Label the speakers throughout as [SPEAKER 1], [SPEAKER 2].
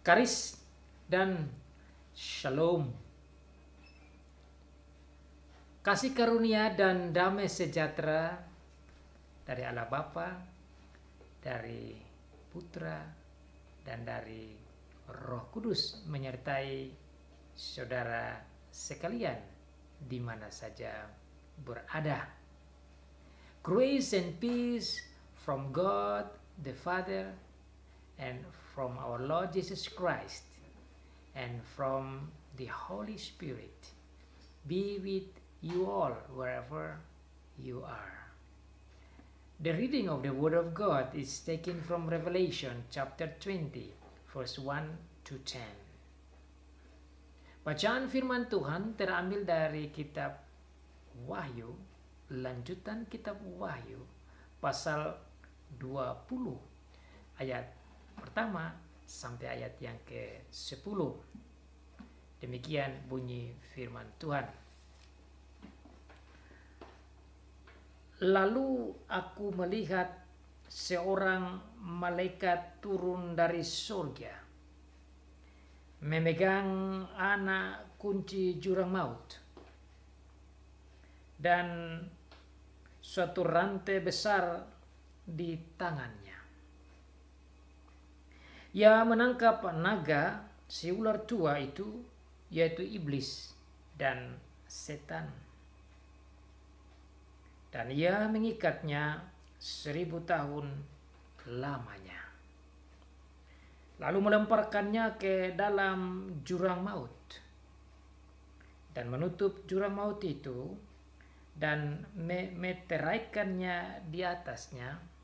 [SPEAKER 1] Karis dan shalom. Kasih karunia dan damai sejahtera dari Allah Bapa, dari Putra, dan dari Roh Kudus menyertai saudara sekalian di mana saja berada. Grace and peace from God the Father and from our Lord Jesus Christ and from the Holy Spirit be with you all wherever you are. The reading of the Word of God is taken from Revelation chapter 20 verse 1 to 10. Bacaan firman Tuhan terambil dari kitab Wahyu, lanjutan kitab Wahyu pasal 20 ayat pertama sampai ayat yang ke-10. Demikian bunyi firman Tuhan. Lalu aku melihat seorang malaikat turun dari surga, memegang anak kunci jurang maut dan suatu rantai besar di tangannya. Ia menangkap naga, si ular tua itu, yaitu iblis dan setan. Dan ia mengikatnya 1000 tahun lamanya. Lalu melemparkannya ke dalam jurang maut dan menutup jurang maut itu dan meteraikannya di atasnya,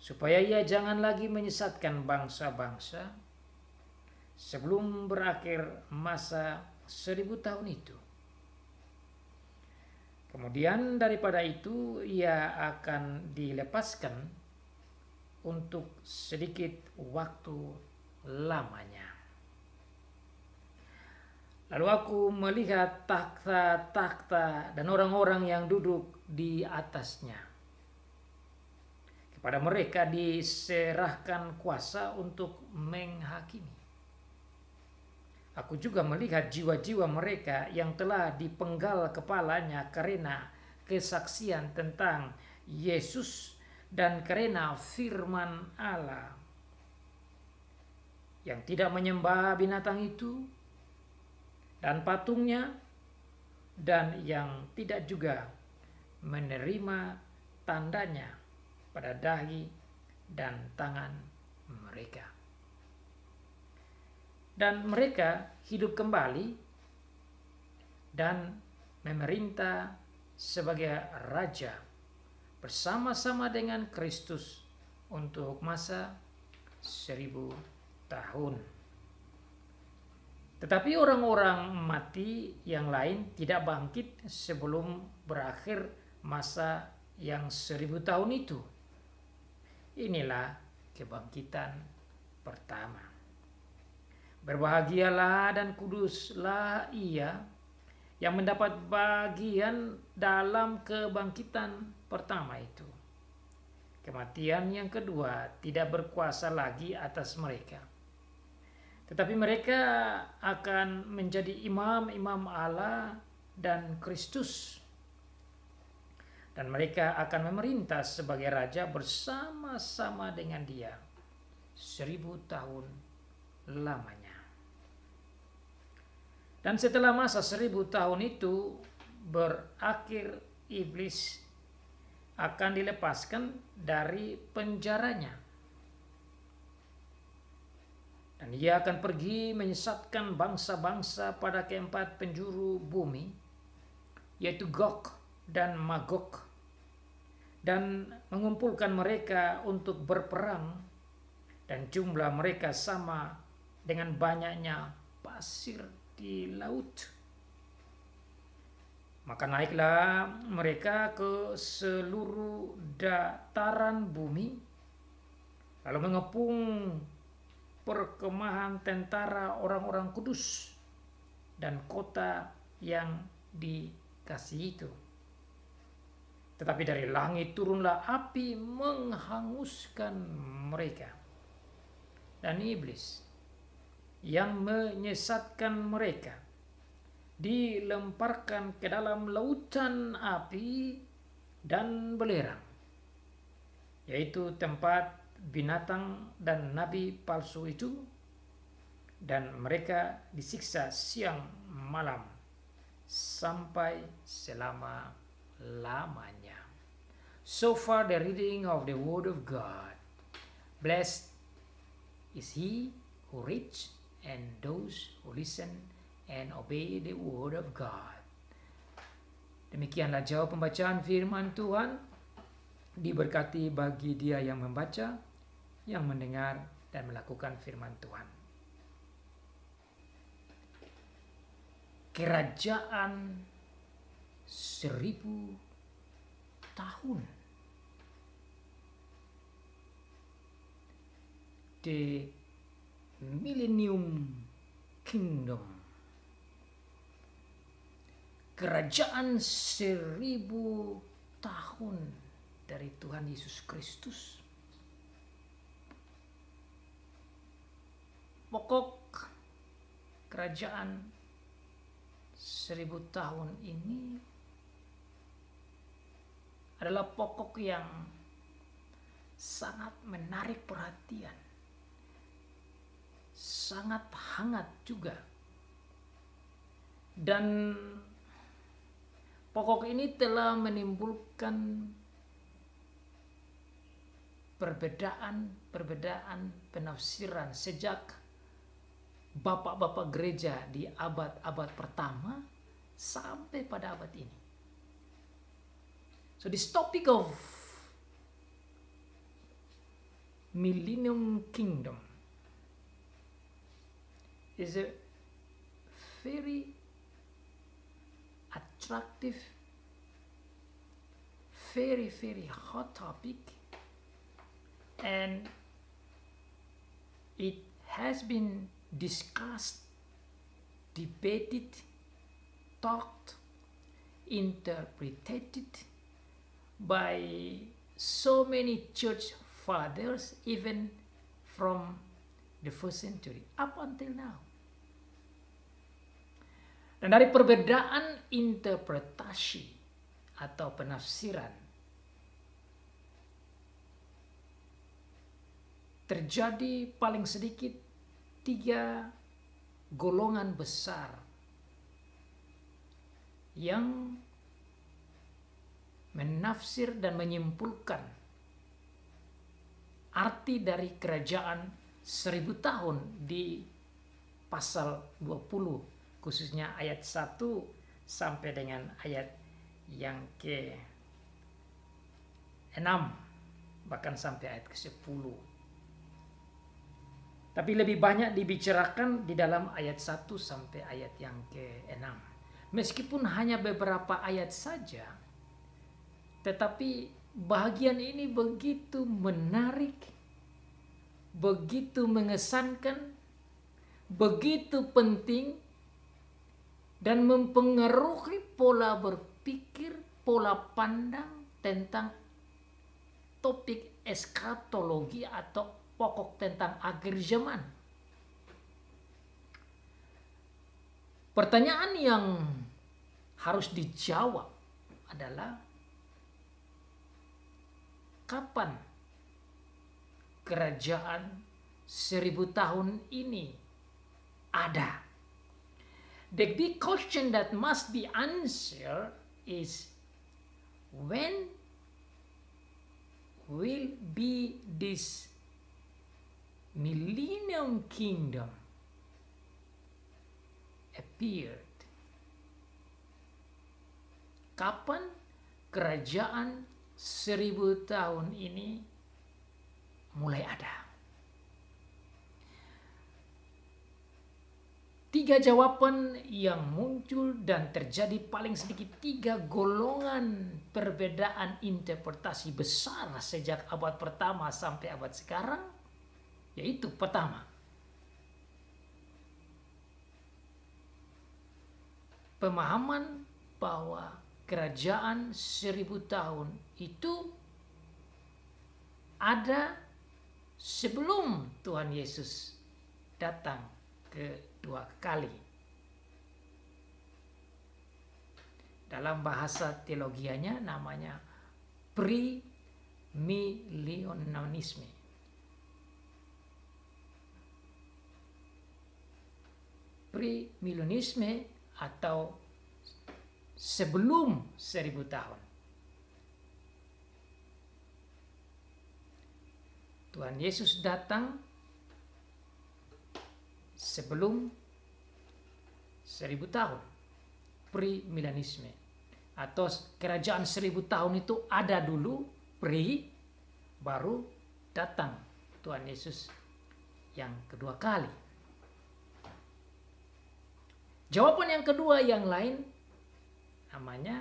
[SPEAKER 1] supaya ia jangan lagi menyesatkan bangsa-bangsa sebelum berakhir masa 1000 tahun itu. Kemudian daripada itu ia akan dilepaskan untuk sedikit waktu lamanya. Lalu aku melihat takhta-takhta dan orang-orang yang duduk di atasnya. Kepada mereka diserahkan kuasa untuk menghakimi. Aku juga melihat jiwa-jiwa mereka yang telah dipenggal kepalanya karena kesaksian tentang Yesus dan karena firman Allah, yang tidak menyembah binatang itu dan patungnya, dan yang tidak juga menerima tandanya pada dahi dan tangan mereka. Dan mereka hidup kembali dan memerintah sebagai raja bersama-sama dengan Kristus untuk masa 1000 tahun. Tetapi orang-orang mati yang lain tidak bangkit sebelum berakhir masa yang 1000 tahun itu. Inilah kebangkitan pertama. Berbahagialah dan kuduslah ia yang mendapat bagian dalam kebangkitan pertama itu. Kematian yang kedua tidak berkuasa lagi atas mereka, tetapi mereka akan menjadi imam-imam Allah dan Kristus, dan mereka akan memerintah sebagai raja bersama-sama dengan Dia 1000 tahun lamanya. Dan setelah masa 1000 tahun itu berakhir, iblis akan dilepaskan dari penjaranya. Dan ia akan pergi menyesatkan bangsa-bangsa pada keempat penjuru bumi, yaitu Gog dan Magog, dan mengumpulkan mereka untuk berperang, dan jumlah mereka sama dengan banyaknya pasir di laut. Maka naiklah mereka ke seluruh dataran bumi, lalu mengepung perkemahan tentara orang-orang kudus dan kota yang dikasihi itu. Tetapi dari langit turunlah api menghanguskan mereka. Dan iblis yang menyesatkan mereka, dilemparkan ke dalam lautan api dan belerang, yaitu tempat binatang dan nabi palsu itu, dan mereka disiksa siang malam sampai selama-lamanya. So far the reading of the word of God. Blessed is he who reads and those who listen and obey the word of God. Demikianlah jawab pembacaan firman Tuhan. Diberkati bagi dia yang membaca, yang mendengar dan melakukan firman Tuhan. Kerajaan 1000 tahun. The Millennium Kingdom. Kerajaan 1000 tahun dari Tuhan Yesus Kristus. Pokok kerajaan 1000 tahun ini adalah pokok yang sangat menarik perhatian, sangat hangat juga. Dan pokok ini telah menimbulkan perbedaan penafsiran sejak bapak-bapak gereja di abad-abad pertama sampai pada abad ini. So this topic of Millennium Kingdom is a very attractive, very hot topic, and it has been discussed, debated, talked, interpreted by so many church fathers, even from the first century up until now. Dan dari perbedaan interpretasi atau penafsiran terjadi paling sedikit 3 golongan besar yang menafsir dan menyimpulkan arti dari kerajaan 1000 tahun di pasal 20, khususnya ayat 1 sampai dengan ayat yang ke-6, bahkan sampai ayat ke-10. Tapi lebih banyak dibicarakan di dalam ayat 1 sampai ayat yang ke-6. Meskipun hanya beberapa ayat saja, tetapi bagian ini begitu menarik, begitu mengesankan, begitu penting, dan mempengaruhi pola berpikir, pola pandang tentang topik eskatologi atau pokok tentang akhir zaman. Pertanyaan yang harus dijawab adalah kapan kerajaan 1000 tahun ini ada? The big question that must be answered is, when will be this Millennium Kingdom appeared? Kapan kerajaan 1000 tahun ini mulai ada? 3 jawaban yang muncul dan terjadi paling sedikit 3 golongan perbedaan interpretasi besar sejak abad pertama sampai abad sekarang, yaitu pertama, pemahaman bahwa kerajaan 1000 tahun itu ada sebelum Tuhan Yesus datang kedua kali. Dalam bahasa teologianya namanya premillennialisme. Premillennialisme atau sebelum 1000 tahun. Tuhan Yesus datang sebelum 1000 tahun. Premillennialisme atau kerajaan 1000 tahun itu ada dulu, baru datang Tuhan Yesus yang kedua kali. Jawaban yang kedua yang lain namanya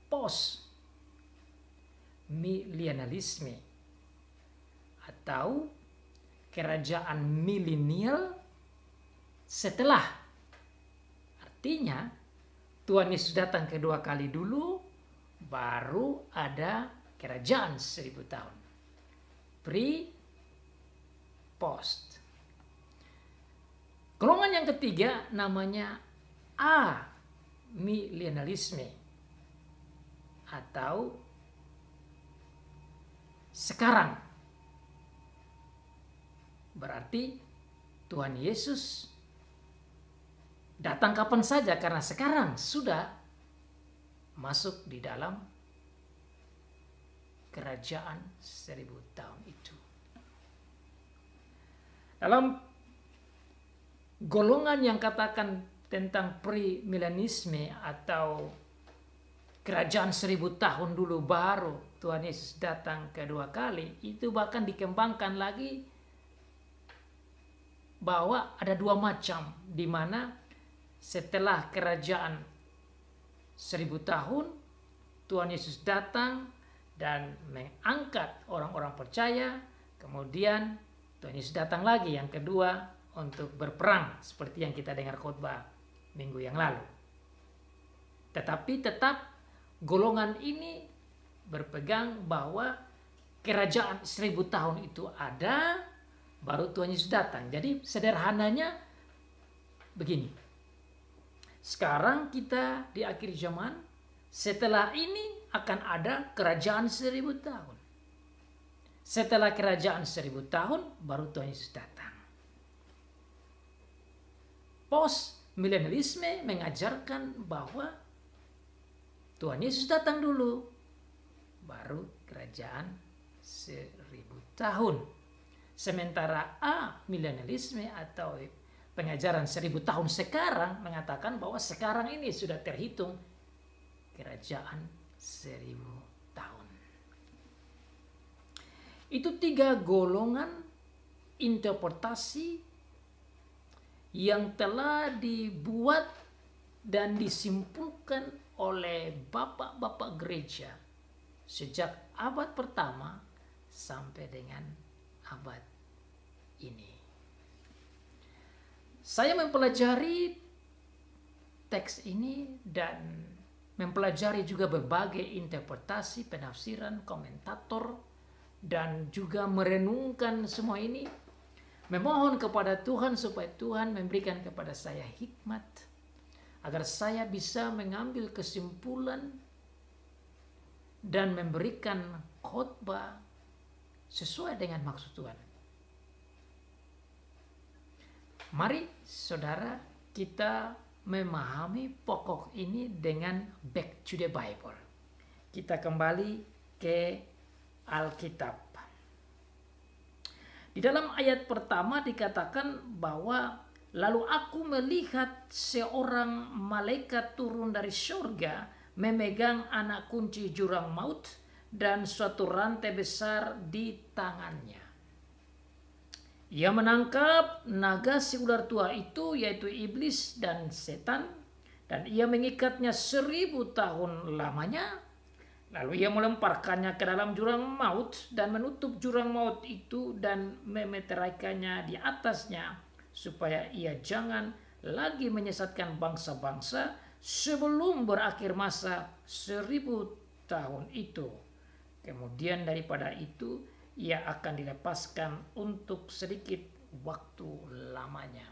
[SPEAKER 1] post-millennialisme atau kerajaan milenial setelah. Artinya Tuhan Yesus datang kedua kali dulu, baru ada kerajaan 1000 tahun. Post. Golongan yang ketiga namanya amillennialisme atau sekarang. Berarti Tuhan Yesus datang kapan saja karena sekarang sudah masuk di dalam kerajaan 1000 tahun itu. Dalam golongan yang katakan tentang premillennialisme atau kerajaan 1000 tahun dulu baru Tuhan Yesus datang kedua kali, itu bahkan dikembangkan lagi bahwa ada dua macam, di mana setelah kerajaan 1000 tahun Tuhan Yesus datang dan mengangkat orang-orang percaya, kemudian Tuhan Yesus datang lagi yang kedua untuk berperang seperti yang kita dengar khotbah minggu yang lalu. Tetapi tetap golongan ini berpegang bahwa kerajaan 1000 tahun itu ada, baru Tuhan Yesus datang. Jadi sederhananya begini. Sekarang kita di akhir zaman, setelah ini akan ada kerajaan 1000 tahun. Setelah kerajaan 1000 tahun, baru Tuhan Yesus datang. Post-millennialisme mengajarkan bahwa Tuhan Yesus datang dulu, baru kerajaan 1000 tahun. Sementara amillennialisme atau pengajaran 1000 tahun sekarang mengatakan bahwa sekarang ini sudah terhitung kerajaan 1000 tahun. Itu 3 golongan interpretasi yang telah dibuat dan disimpulkan oleh bapak-bapak gereja sejak abad pertama sampai dengan abad ini. Saya mempelajari teks ini dan mempelajari juga berbagai interpretasi, penafsiran, komentator, dan juga merenungkan semua ini. Memohon kepada Tuhan supaya Tuhan memberikan kepada saya hikmat agar saya bisa mengambil kesimpulan dan memberikan khotbah sesuai dengan maksud Tuhan. Mari saudara kita memahami pokok ini dengan back to the Bible. Kita kembali ke Alkitab. Di dalam ayat pertama dikatakan bahwa lalu aku melihat seorang malaikat turun dari surga memegang anak kunci jurang maut dan suatu rantai besar di tangannya. Ia menangkap naga si ular tua itu, yaitu iblis dan setan, dan ia mengikatnya 1000 tahun lamanya. Lalu ia melemparkannya ke dalam jurang maut dan menutup jurang maut itu dan memeteraikannya di atasnya, supaya ia jangan lagi menyesatkan bangsa-bangsa sebelum berakhir masa 1000 tahun itu. Kemudian daripada itu ia akan dilepaskan untuk sedikit waktu lamanya.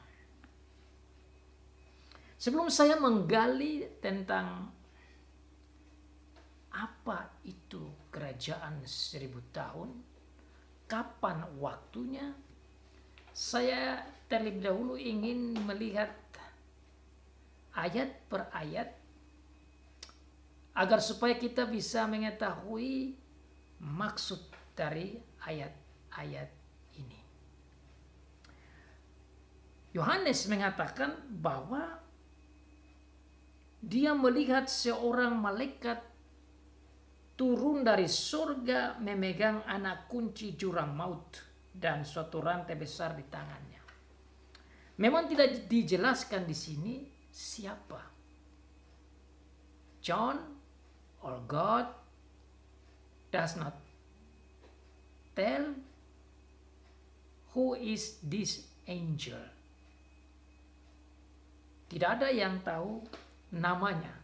[SPEAKER 1] Sebelum saya menggali tentang apa itu kerajaan 1000 tahun, kapan waktunya, saya terlebih dahulu ingin melihat ayat per ayat agar supaya kita bisa mengetahui maksud dari ayat-ayat ini. Yohanes mengatakan bahwa dia melihat seorang malaikat turun dari surga memegang anak kunci jurang maut dan suatu rantai besar di tangannya. Memang tidak dijelaskan di sini siapa. John or God does not tell who is this angel. Tidak ada yang tahu namanya.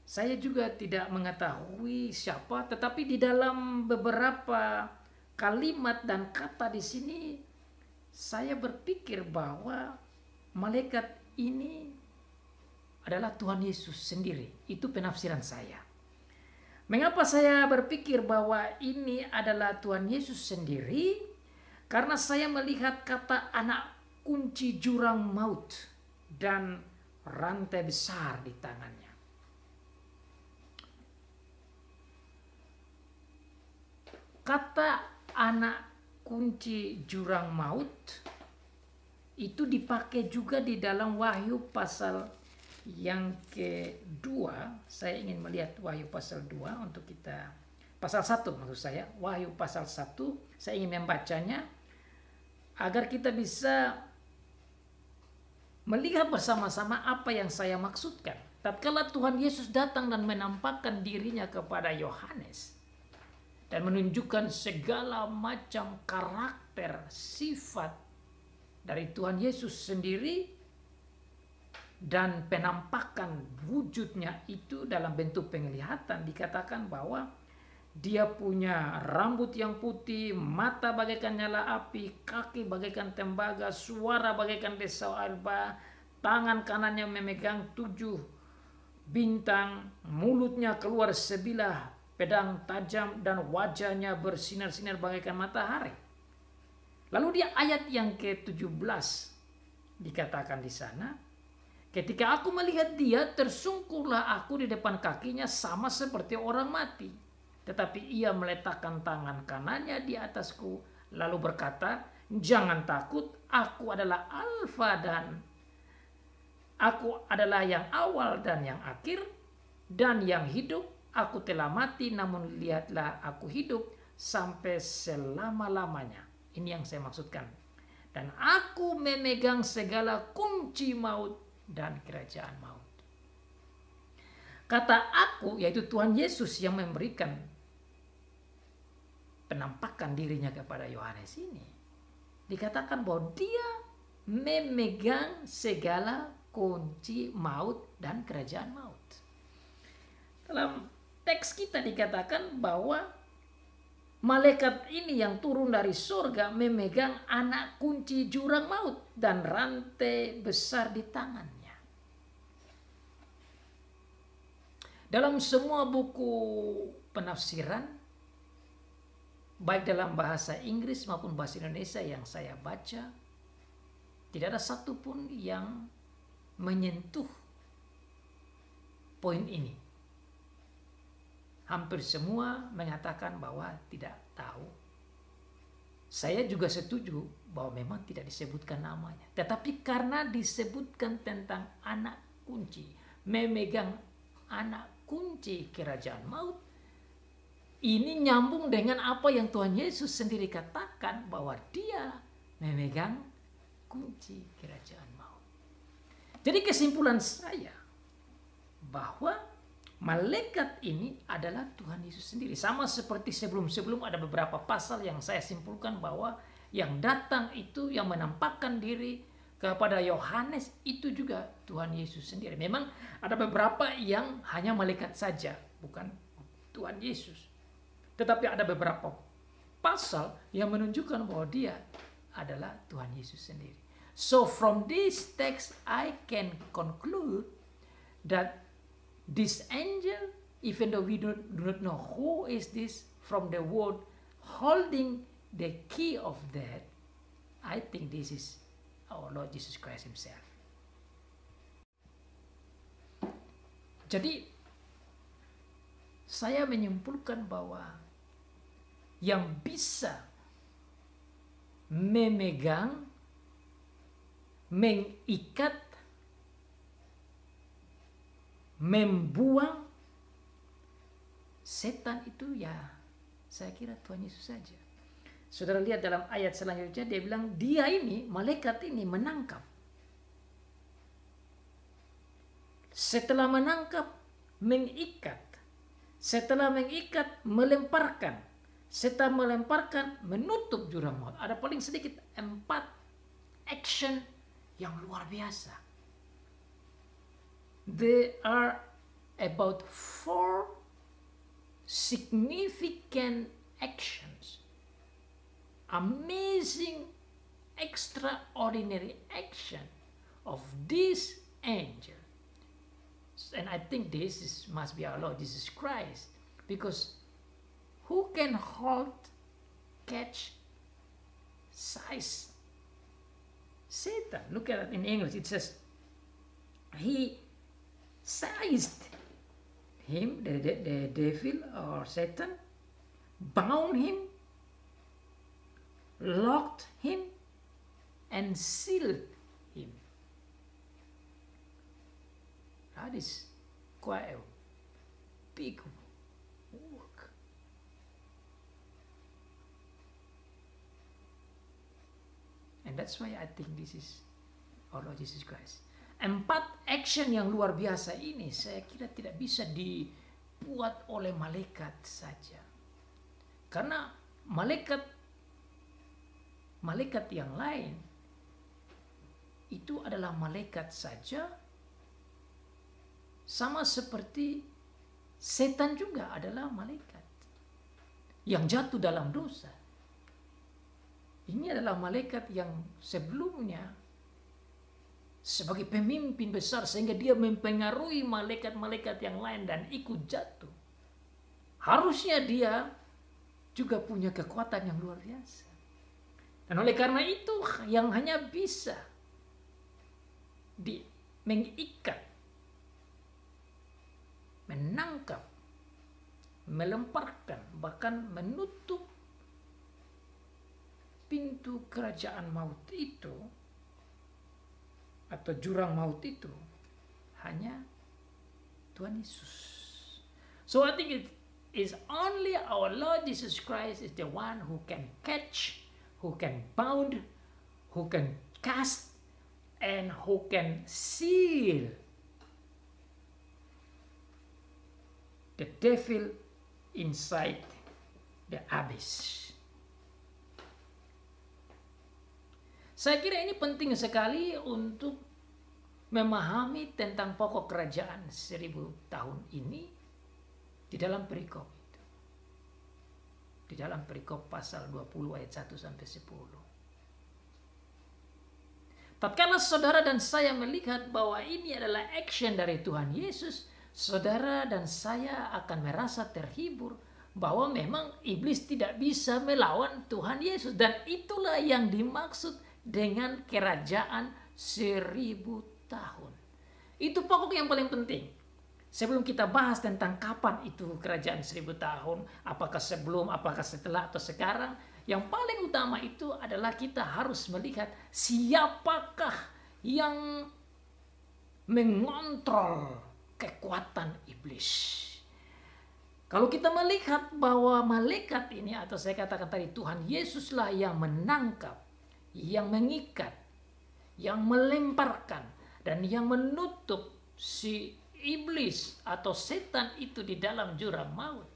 [SPEAKER 1] Saya juga tidak mengetahui siapa, tetapi di dalam beberapa kalimat dan kata di sini saya berpikir bahwa malaikat ini adalah Tuhan Yesus sendiri. Itu penafsiran saya. Mengapa saya berpikir bahwa ini adalah Tuhan Yesus sendiri? Karena saya melihat kata anak kunci jurang maut dan rantai besar di tangannya. Kata anak kunci jurang maut itu dipakai juga di dalam Wahyu pasal yang kedua. Saya ingin melihat Wahyu pasal 2 untuk kita, pasal 1 maksud saya, Wahyu pasal 1, saya ingin membacanya agar kita bisa melihat bersama-sama apa yang saya maksudkan. Tatkala Tuhan Yesus datang dan menampakkan dirinya kepada Yohanes dan menunjukkan segala macam karakter, sifat dari Tuhan Yesus sendiri, dan penampakan wujudnya itu dalam bentuk penglihatan, dikatakan bahwa dia punya rambut yang putih, mata bagaikan nyala api, kaki bagaikan tembaga, suara bagaikan desau air bah, tangan kanannya memegang 7 bintang, mulutnya keluar sebilah pedang tajam, dan wajahnya bersinar-sinar bagaikan matahari. Lalu di ayat yang ke-17 dikatakan di sana, ketika aku melihat dia, tersungkurlah aku di depan kakinya sama seperti orang mati. Tetapi ia meletakkan tangan kanannya di atasku, lalu berkata, jangan takut, aku adalah Alfa dan aku adalah yang awal dan yang akhir dan yang hidup. Aku telah mati, namun lihatlah aku hidup sampai selama-lamanya. Ini yang saya maksudkan. Dan aku memegang segala kunci maut dan kerajaan maut. Kata aku, yaitu Tuhan Yesus yang memberikan penampakan dirinya kepada Yohanes ini. Dikatakan bahwa dia memegang segala kunci maut dan kerajaan maut. Dalam teks kita dikatakan bahwa malaikat ini yang turun dari surga memegang anak kunci jurang maut dan rantai besar di tangannya. Dalam semua buku penafsiran, baik dalam bahasa Inggris maupun bahasa Indonesia yang saya baca, tidak ada satupun yang menyentuh poin ini. Hampir semua mengatakan bahwa tidak tahu. Saya juga setuju bahwa memang tidak disebutkan namanya. Tetapi karena disebutkan tentang anak kunci, memegang anak kunci kerajaan maut, ini nyambung dengan apa yang Tuhan Yesus sendiri katakan bahwa dia memegang kunci kerajaan maut. Jadi kesimpulan saya bahwa malaikat ini adalah Tuhan Yesus sendiri. Sama seperti sebelum-sebelum ada beberapa pasal yang saya simpulkan bahwa yang datang itu, yang menampakkan diri kepada Yohanes itu juga Tuhan Yesus sendiri. Memang ada beberapa yang hanya malaikat saja, bukan Tuhan Yesus. Tetapi ada beberapa pasal yang menunjukkan bahwa dia adalah Tuhan Yesus sendiri. So from this text, I can conclude that this angel, even though we do not know who is this, from the word holding the key of that, I think this is our Lord Jesus Christ himself. Jadi saya menyimpulkan bahwa yang bisa memegang, mengikat, membuang setan itu ya saya kira Tuhan Yesus saja. Saudara lihat dalam ayat selanjutnya, dia bilang dia ini, malaikat ini menangkap. Setelah menangkap, mengikat. Setelah mengikat, melemparkan. Setelah melemparkan, menutup jurang maut. Ada paling sedikit 4 action yang luar biasa. There are about 4 significant actions. Amazing, extraordinary action of this angel. And I think must be our Lord Jesus Christ, because who can hold, catch, seize Satan? Look at it in English. It says he seized him, the devil or Satan, bound him, locked him, and sealed him. That is quite a big work. And that's why I think this is our Lord Jesus Christ. 4 action yang luar biasa ini saya kira tidak bisa dibuat oleh malaikat saja. Karena malaikat yang lain itu adalah malaikat saja, sama seperti setan juga adalah malaikat yang jatuh dalam dosa. Ini adalah malaikat yang sebelumnya sebagai pemimpin besar sehingga dia mempengaruhi malaikat-malaikat yang lain dan ikut jatuh. Harusnya dia juga punya kekuatan yang luar biasa. Dan oleh karena itu yang hanya bisa mengikat, menangkap, melemparkan, bahkan menutup pintu kerajaan maut itu atau jurang maut itu hanya Tuhan Yesus. So I think it is only our Lord Jesus Christ is the one who can catch, who can bound, who can cast, and who can seal the devil inside the abyss. Saya kira ini penting sekali untuk memahami tentang pokok kerajaan 1000 tahun ini di dalam perikop itu. Di dalam perikop pasal 20 ayat 1 sampai 10. Tatkala saudara dan saya melihat bahwa ini adalah action dari Tuhan Yesus, saudara dan saya akan merasa terhibur bahwa memang iblis tidak bisa melawan Tuhan Yesus. Dan itulah yang dimaksud dengan kerajaan 1000 tahun. Itu pokok yang paling penting. Sebelum kita bahas tentang kapan itu kerajaan 1000 tahun, apakah sebelum, apakah setelah, atau sekarang, yang paling utama itu adalah kita harus melihat siapakah yang mengontrol kekuatan iblis. Kalau kita melihat bahwa malaikat ini, atau saya katakan tadi Tuhan Yesuslah yang menangkap, yang mengikat, yang melemparkan, dan yang menutup si iblis atau setan itu di dalam jurang maut,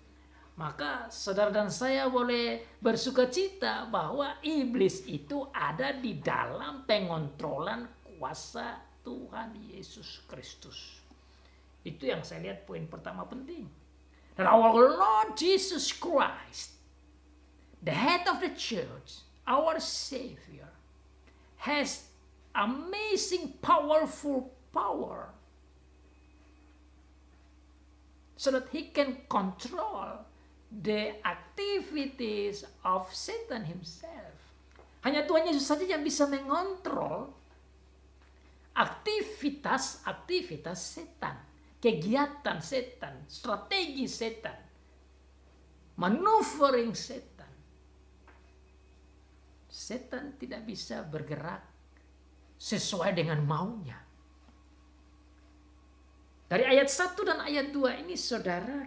[SPEAKER 1] maka saudara dan saya boleh bersukacita bahwa iblis itu ada di dalam pengontrolan kuasa Tuhan Yesus Kristus. Itu yang saya lihat poin pertama penting. Dan our Lord Jesus Christ, the head of the church, our Savior, has amazing, powerful power. So that he can control the activities of Satan himself. Hanya Tuhan Yesus saja yang bisa mengontrol aktivitas setan, kegiatan setan, strategi setan, maneuvering setan. Setan tidak bisa bergerak sesuai dengan maunya. Dari ayat 1 dan ayat 2 ini saudara,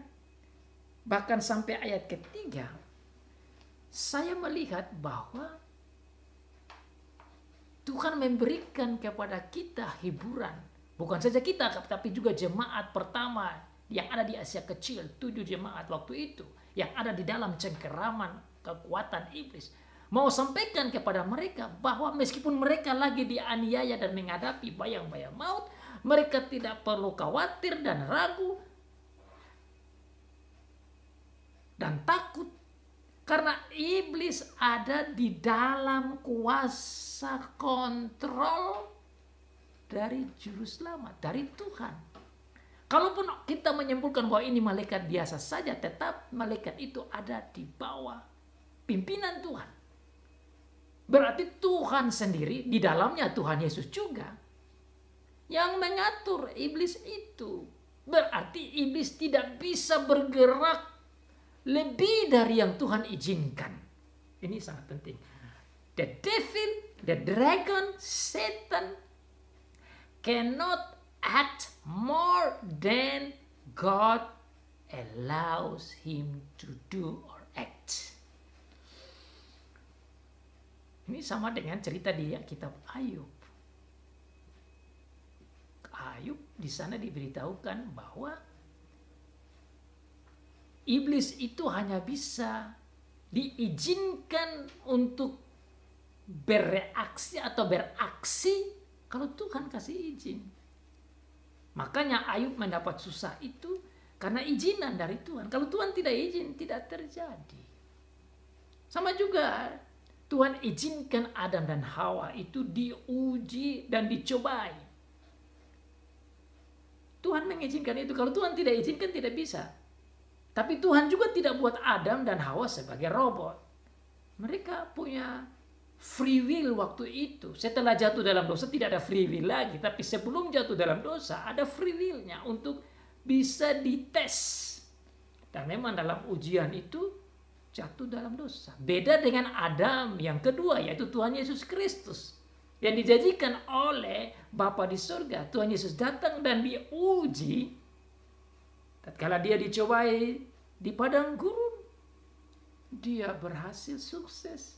[SPEAKER 1] bahkan sampai ayat ketiga, saya melihat bahwa Tuhan memberikan kepada kita hiburan. Bukan saja kita, tapi juga jemaat pertama yang ada di Asia Kecil, 7 jemaat waktu itu, yang ada di dalam cengkeraman kekuatan iblis. Mau sampaikan kepada mereka bahwa meskipun mereka lagi dianiaya dan menghadapi bayang-bayang maut, mereka tidak perlu khawatir dan ragu dan takut. Karena iblis ada di dalam kuasa kontrol dari juru selamat, dari Tuhan. Kalaupun kita menyimpulkan bahwa ini malaikat biasa saja, tetap malaikat itu ada di bawah pimpinan Tuhan. Berarti Tuhan sendiri, di dalamnya Tuhan Yesus juga yang mengatur iblis itu. Berarti iblis tidak bisa bergerak lebih dari yang Tuhan izinkan. Ini sangat penting. The devil, the dragon, Satan cannot act more than God allows him to do or act. Ini sama dengan cerita di kitab Ayub. Ayub di sana diberitahukan bahwa iblis itu hanya bisa diizinkan untuk bereaksi atau beraksi kalau Tuhan kasih izin. Makanya Ayub mendapat susah itu karena izinan dari Tuhan. Kalau Tuhan tidak izin, tidak terjadi. Sama juga Tuhan izinkan Adam dan Hawa itu diuji dan dicobai. Tuhan mengizinkan itu. Kalau Tuhan tidak izinkan, tidak bisa. Tapi Tuhan juga tidak buat Adam dan Hawa sebagai robot. Mereka punya free will waktu itu. Setelah jatuh dalam dosa tidak ada free will lagi. Tapi sebelum jatuh dalam dosa ada free will-nya untuk bisa dites. Dan memang dalam ujian itu jatuh dalam dosa. Beda dengan Adam yang kedua, yaitu Tuhan Yesus Kristus. Yang dijanjikan oleh Bapa di surga. Tuhan Yesus datang dan diuji. Tatkala dia dicobai di padang gurun, dia berhasil sukses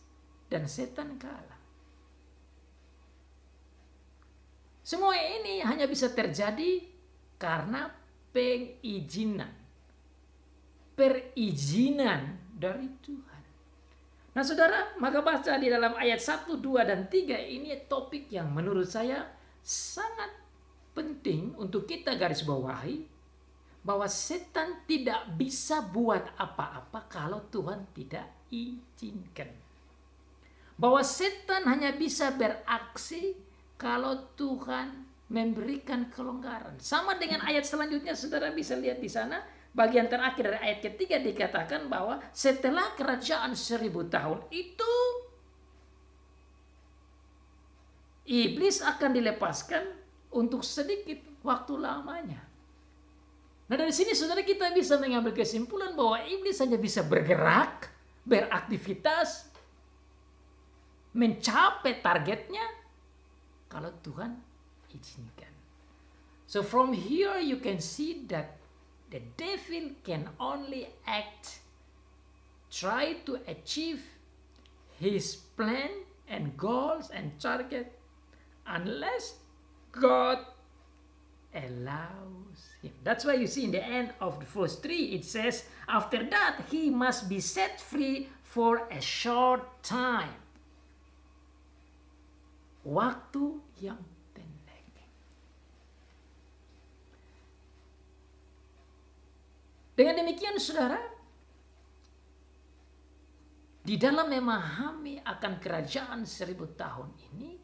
[SPEAKER 1] dan setan kalah. Semua ini hanya bisa terjadi karena perizinan dari Tuhan. Nah saudara, maka baca di dalam ayat 1, 2, dan 3 ini topik yang menurut saya sangat penting untuk kita garis bawahi. Bahwa setan tidak bisa buat apa-apa kalau Tuhan tidak izinkan. Bahwa setan hanya bisa beraksi kalau Tuhan memberikan kelonggaran. Sama dengan ayat selanjutnya, saudara bisa lihat di sana. Bagian terakhir dari ayat ketiga dikatakan bahwa setelah kerajaan 1000 tahun itu, iblis akan dilepaskan untuk sedikit waktu lamanya. Nah dari sini saudara kita bisa mengambil kesimpulan bahwa iblis hanya bisa bergerak, beraktivitas, mencapai targetnya kalau Tuhan izinkan. So from here you can see that the devil can only act, try to achieve his plan and goals and target unless God allows him. That's why you see in the end of verse 3 it says, after that he must be set free for a short time. Waktu yang pendek. Dengan demikian saudara, di dalam memahami akan kerajaan 1000 tahun ini,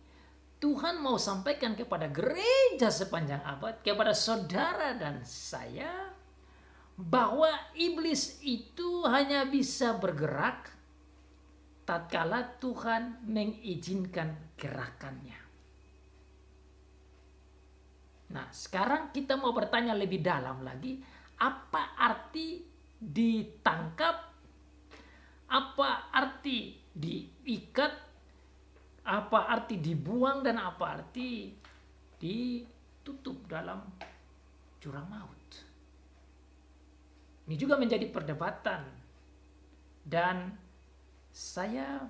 [SPEAKER 1] Tuhan mau sampaikan kepada gereja sepanjang abad, kepada saudara dan saya, bahwa iblis itu hanya bisa bergerak tatkala Tuhan mengizinkan gerakannya. Nah, sekarang kita mau bertanya lebih dalam lagi, apa arti ditangkap, apa arti diikat, apa arti dibuang, dan apa arti ditutup dalam jurang maut. Ini juga menjadi perdebatan, dan saya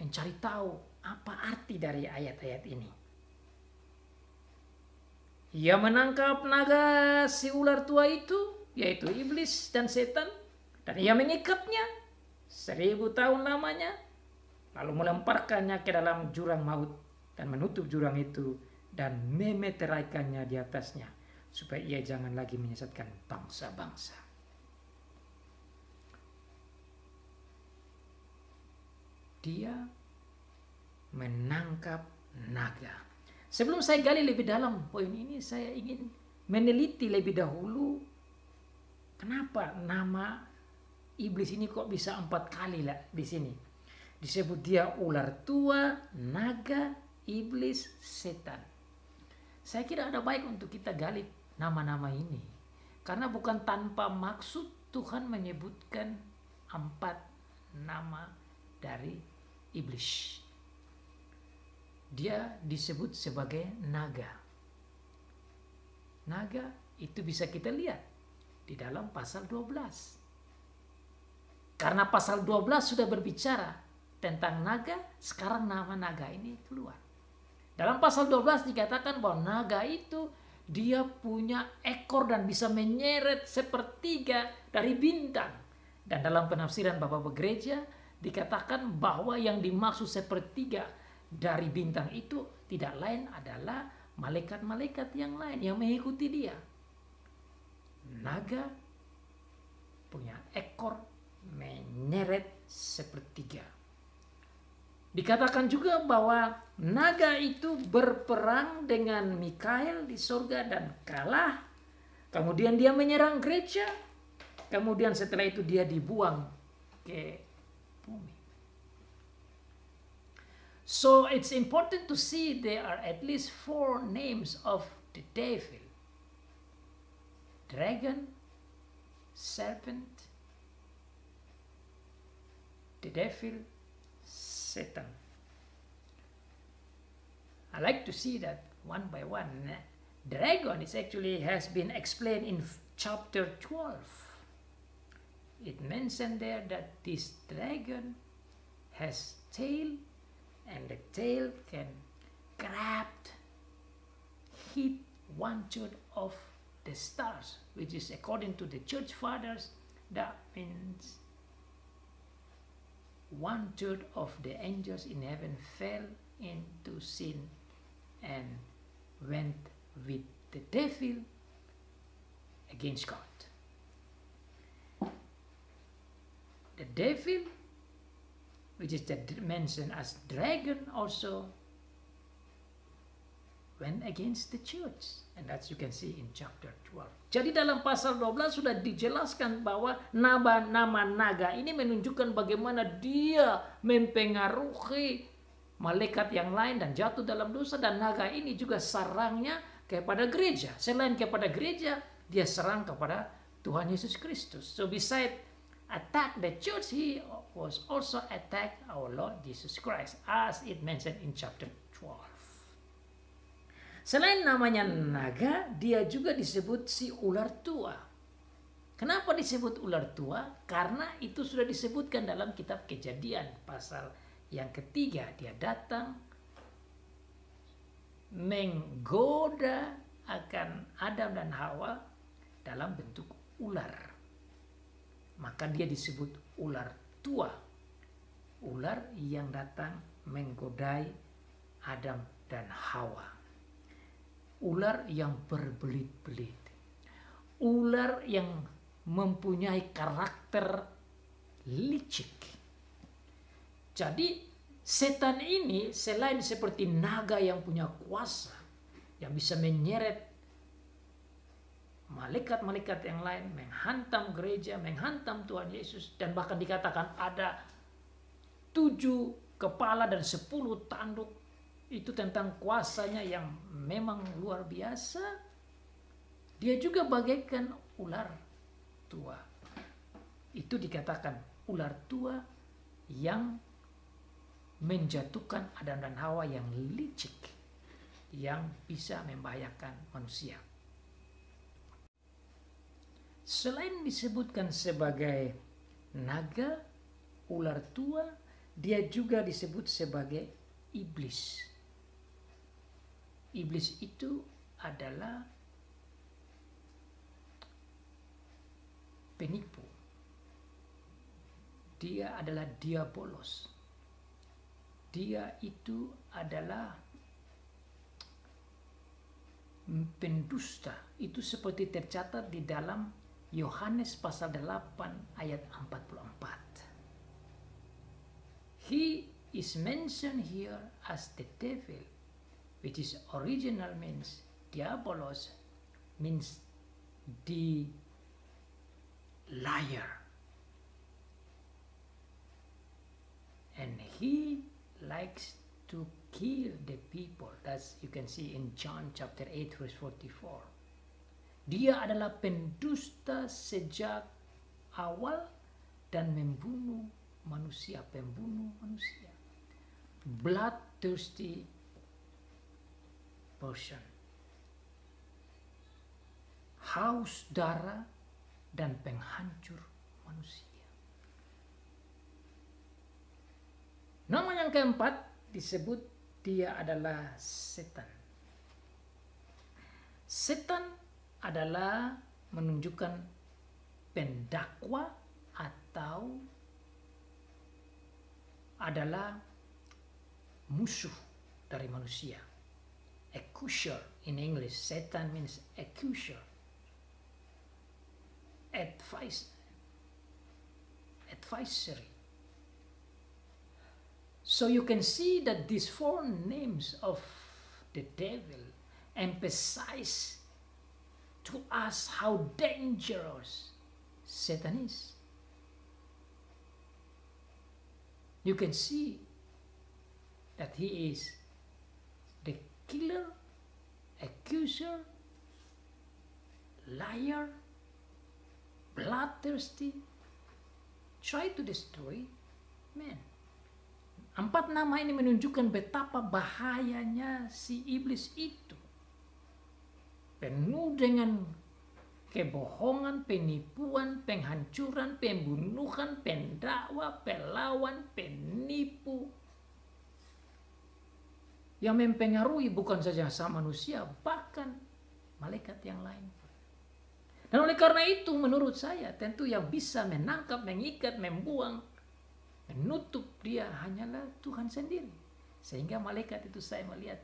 [SPEAKER 1] mencari tahu apa arti dari ayat-ayat ini. Ia menangkap naga si ular tua itu, yaitu iblis dan setan, dan ia mengikatnya 1000 tahun lamanya, lalu melemparkannya ke dalam jurang maut dan menutup jurang itu dan memeteraikannya di atasnya, supaya ia jangan lagi menyesatkan bangsa-bangsa. Dia menangkap naga. Sebelum saya gali lebih dalam poin ini, saya ingin meneliti lebih dahulu kenapa nama iblis ini kok bisa 4 kali lah di sini. Disebut dia ular tua, naga, iblis, setan. Saya kira ada baik untuk kita gali nama-nama ini, karena bukan tanpa maksud Tuhan menyebutkan 4 nama dari iblis. Dia disebut sebagai naga. Naga itu bisa kita lihat di dalam pasal 12. Karena pasal 12 sudah berbicara tentang naga, sekarang nama naga ini keluar. Dalam pasal 12 dikatakan bahwa naga itu dia punya ekor dan bisa menyeret 1/3 dari bintang. Dan dalam penafsiran Bapak Gereja dikatakan bahwa yang dimaksud 1/3 dari bintang itu tidak lain adalah malaikat-malaikat yang lain yang mengikuti dia. Naga punya ekor menyeret 1/3. Dikatakan juga bahwa naga itu berperang dengan Mikael di surga dan kalah. Kemudian dia menyerang gereja. Kemudian setelah itu dia dibuang ke bumi. So it's important to see there are at least 4 names of the devil: dragon, serpent, the devil, Satan. I like to see that one by one. Dragon is actually has been explained in chapter 12. It mentioned there that this dragon has tail, and the tail can grab, hit 1/3 of the stars, which is according to the church fathers, that means 1/3 of the angels in heaven fell into sin and went with the devil against God. The devil, which is mentioned as dragon, also went against the church, and that you can see in chapter 12. Jadi dalam pasal 12 sudah dijelaskan bahwa nama naga ini menunjukkan bagaimana dia mempengaruhi malaikat yang lain dan jatuh dalam dosa, dan naga ini juga sarangnya kepada gereja. Selain kepada gereja, dia serang kepada Tuhan Yesus Kristus. So beside attack the church, he was also attack our Lord Jesus Christ, as it mentioned in chapter 12. Selain namanya naga, dia juga disebut si ular tua. Kenapa disebut ular tua? Karena itu sudah disebutkan dalam kitab Kejadian pasal yang ketiga. Dia datang menggoda akan Adam dan Hawa dalam bentuk ular. Maka dia disebut ular tua. Ular yang datang menggodai Adam dan Hawa. Ular yang berbelit-belit. Ular yang mempunyai karakter licik. Jadi setan ini selain seperti naga yang punya kuasa, yang bisa menyeret malaikat-malaikat yang lain, menghantam gereja, menghantam Tuhan Yesus, dan bahkan dikatakan ada 7 kepala dan 10 tanduk. Itu tentang kuasanya yang memang luar biasa. Dia juga bagaikan ular tua. Itu dikatakan ular tua yang menjatuhkan Adam dan Hawa yang licik, yang bisa membahayakan manusia. Selain disebutkan sebagai naga, ular tua, dia juga disebut sebagai iblis. Iblis itu adalah penipu. Dia adalah diabolos. Dia itu adalah pendusta. Itu seperti tercatat di dalam Yohanes pasal 8 ayat 44. He is mentioned here as the devil, which is original means diabolos, means the liar. And he likes to kill the people. That's you can see in John chapter 8 verse 44. Dia adalah pendusta sejak awal dan membunuh manusia, pembunuh manusia. Bloodthirsty person. Haus darah dan penghancur manusia. Nama yang keempat disebut dia adalah setan. Setan adalah menunjukkan pendakwa atau adalah musuh dari manusia. Accuser in English. Satan means accuser. Advisory. So you can see that these 4 names of the devil emphasize to us how dangerous Satan is. You can see that he is the killer, accuser, liar, bloodthirsty, try to destroy man. 4 nama ini menunjukkan betapa bahayanya si iblis itu. Penuh dengan kebohongan, penipuan, penghancuran, pembunuhan, pendakwa, pelawan, penipu. Yang mempengaruhi bukan saja sama manusia, bahkan malaikat yang lain. Dan oleh karena itu menurut saya tentu yang bisa menangkap, mengikat, membuang, menutup dia hanyalah Tuhan sendiri. Sehingga malaikat itu saya melihat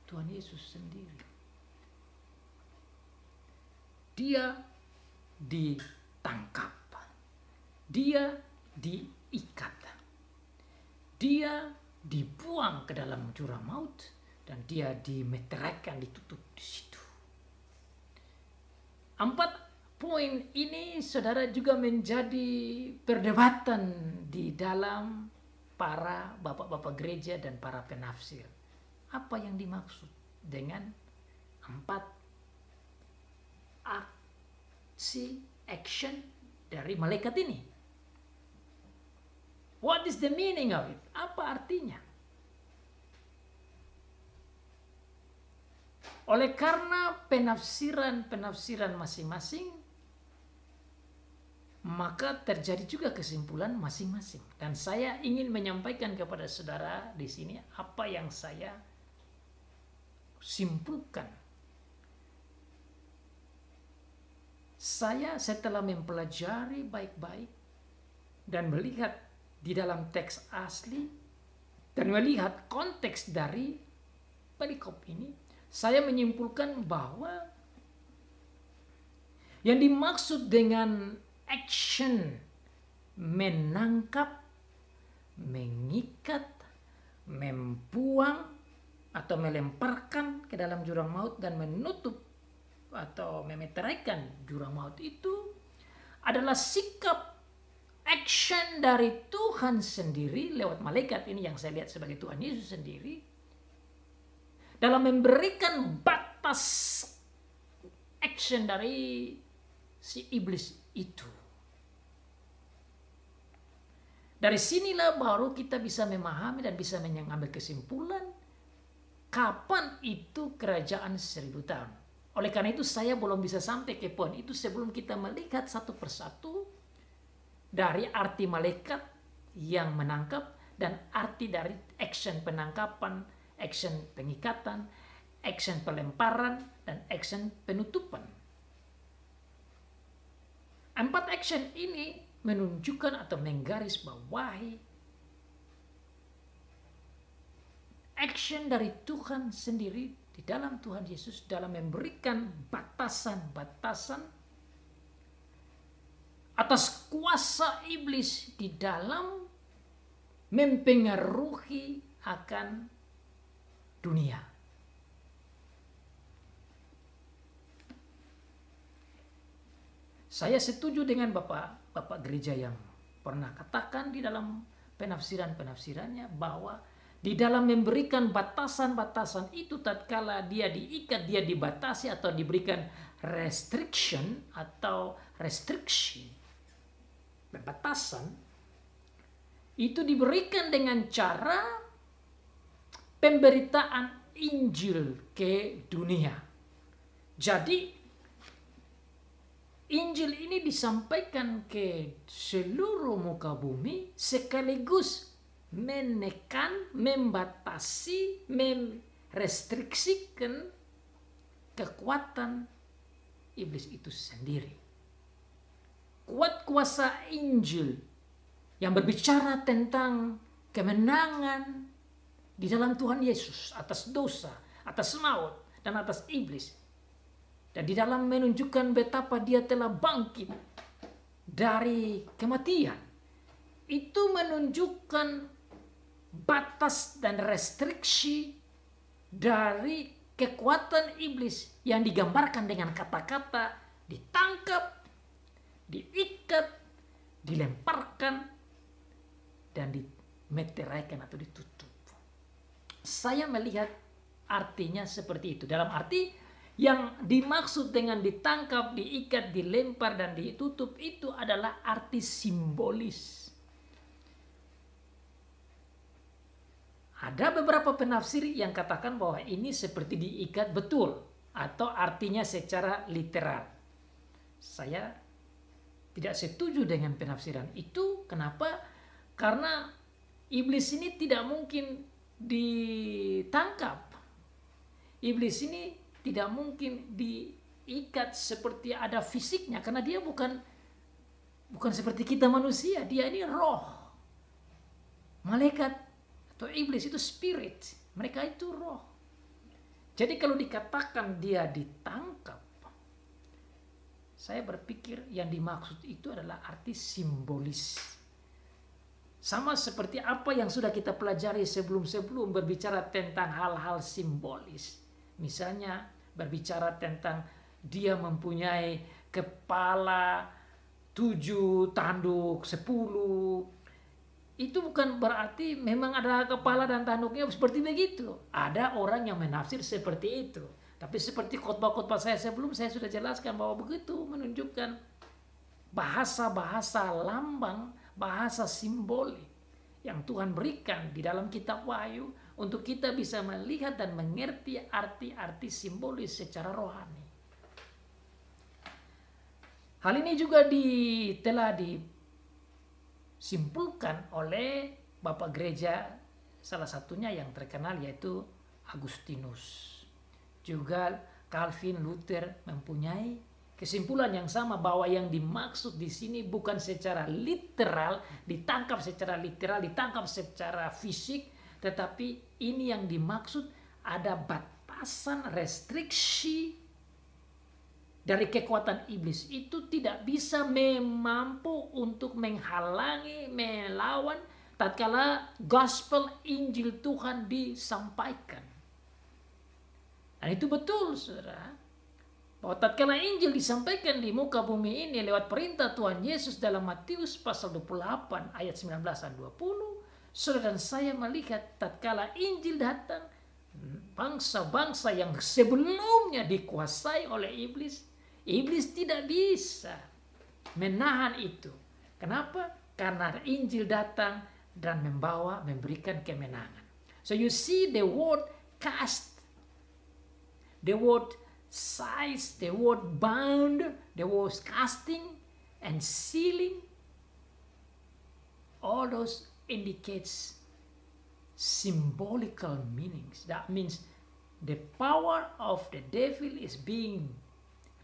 [SPEAKER 1] Tuhan Yesus sendiri. Dia ditangkap, dia diikat, dia dibuang ke dalam jurang maut, dan dia dimeteraikan, ditutup di situ. 4 poin ini, saudara, juga menjadi perdebatan di dalam para bapak-bapak gereja dan para penafsir. Apa yang dimaksud dengan 4 action dari malaikat ini? What is the meaning of it? Apa artinya? Oleh karena penafsiran masing-masing, maka terjadi juga kesimpulan masing-masing. Dan saya ingin menyampaikan kepada saudara di sini apa yang saya simpulkan. Saya setelah mempelajari baik-baik dan melihat di dalam teks asli dan melihat konteks dari perikop ini, saya menyimpulkan bahwa yang dimaksud dengan action menangkap, mengikat, membuang atau melemparkan ke dalam jurang maut dan menutup atau memeteraikan jurang maut itu adalah sikap action dari Tuhan sendiri lewat malaikat ini yang saya lihat sebagai Tuhan Yesus sendiri dalam memberikan batas action dari si iblis itu. Dari sinilah baru kita bisa memahami dan bisa mengambil kesimpulan kapan itu kerajaan 1000 tahun. Oleh karena itu saya belum bisa sampai ke poin itu sebelum kita melihat satu persatu dari arti malaikat yang menangkap dan arti dari action penangkapan, action pengikatan, action pelemparan, dan action penutupan. 4 action ini menunjukkan atau menggarisbawahi action dari Tuhan sendiri di dalam Tuhan Yesus dalam memberikan batasan-batasan atas kuasa iblis di dalam mempengaruhi akan dunia. Saya setuju dengan Bapak gereja yang pernah katakan di dalam penafsirannya bahwa di dalam memberikan batasan-batasan itu tatkala dia diikat, dia dibatasi atau diberikan restriction atau restriksi, batasan, itu diberikan dengan cara pemberitaan Injil ke dunia. Jadi Injil ini disampaikan ke seluruh muka bumi sekaligus menekan, membatasi, merestriksikan kekuatan iblis itu sendiri. Kuat kuasa Injil yang berbicara tentang kemenangan di dalam Tuhan Yesus atas dosa, atas maut, dan atas iblis. Dan di dalam menunjukkan betapa dia telah bangkit dari kematian. Itu menunjukkan batas dan restriksi dari kekuatan iblis yang digambarkan dengan kata-kata ditangkap, diikat, dilemparkan, dan dimeteraikan atau ditutup. Saya melihat artinya seperti itu. Dalam arti yang dimaksud dengan ditangkap, diikat, dilempar, dan ditutup itu adalah arti simbolis. Ada beberapa penafsir yang katakan bahwa ini seperti diikat betul atau artinya secara literal. Saya tidak setuju dengan penafsiran itu. Kenapa? Karena iblis ini tidak mungkin ditangkap. Iblis ini tidak mungkin diikat seperti ada fisiknya karena dia bukan seperti kita manusia. Dia ini roh. Malaikat atau iblis itu spirit. Mereka itu roh. Jadi kalau dikatakan dia ditangkap, saya berpikir yang dimaksud itu adalah arti simbolis. Sama seperti apa yang sudah kita pelajari sebelum berbicara tentang hal-hal simbolis. Misalnya berbicara tentang dia mempunyai kepala 7, tanduk 10. Itu bukan berarti memang ada kepala dan tanduknya seperti begitu. Ada orang yang menafsir seperti itu. Tapi seperti khotbah-khotbah saya sebelum, saya sudah jelaskan bahwa begitu menunjukkan bahasa-bahasa lambang, bahasa simbolik yang Tuhan berikan di dalam kitab Wahyu untuk kita bisa melihat dan mengerti arti-arti simbolis secara rohani. Hal ini juga telah disimpulkan oleh Bapak Gereja salah satunya yang terkenal yaitu Agustinus. Juga Calvin, Luther mempunyai kesimpulan yang sama bahwa yang dimaksud di sini bukan secara literal, ditangkap secara literal, ditangkap secara fisik, tetapi ini yang dimaksud ada batasan, restriksi dari kekuatan iblis itu tidak bisa mampu untuk menghalangi, melawan, tatkala gospel Injil Tuhan disampaikan. Dan itu betul, saudara, bahwa tatkala Injil disampaikan di muka bumi ini lewat perintah Tuhan Yesus dalam Matius pasal 28 ayat 19 dan 20, saudara dan saya melihat tatkala Injil datang, bangsa-bangsa yang sebelumnya dikuasai oleh iblis, iblis tidak bisa menahan itu. Kenapa? Karena Injil datang dan memberikan kemenangan. So you see the word cast, the word size, the word bound, the word casting and sealing, all those indicates symbolical meanings. That means the power of the devil is being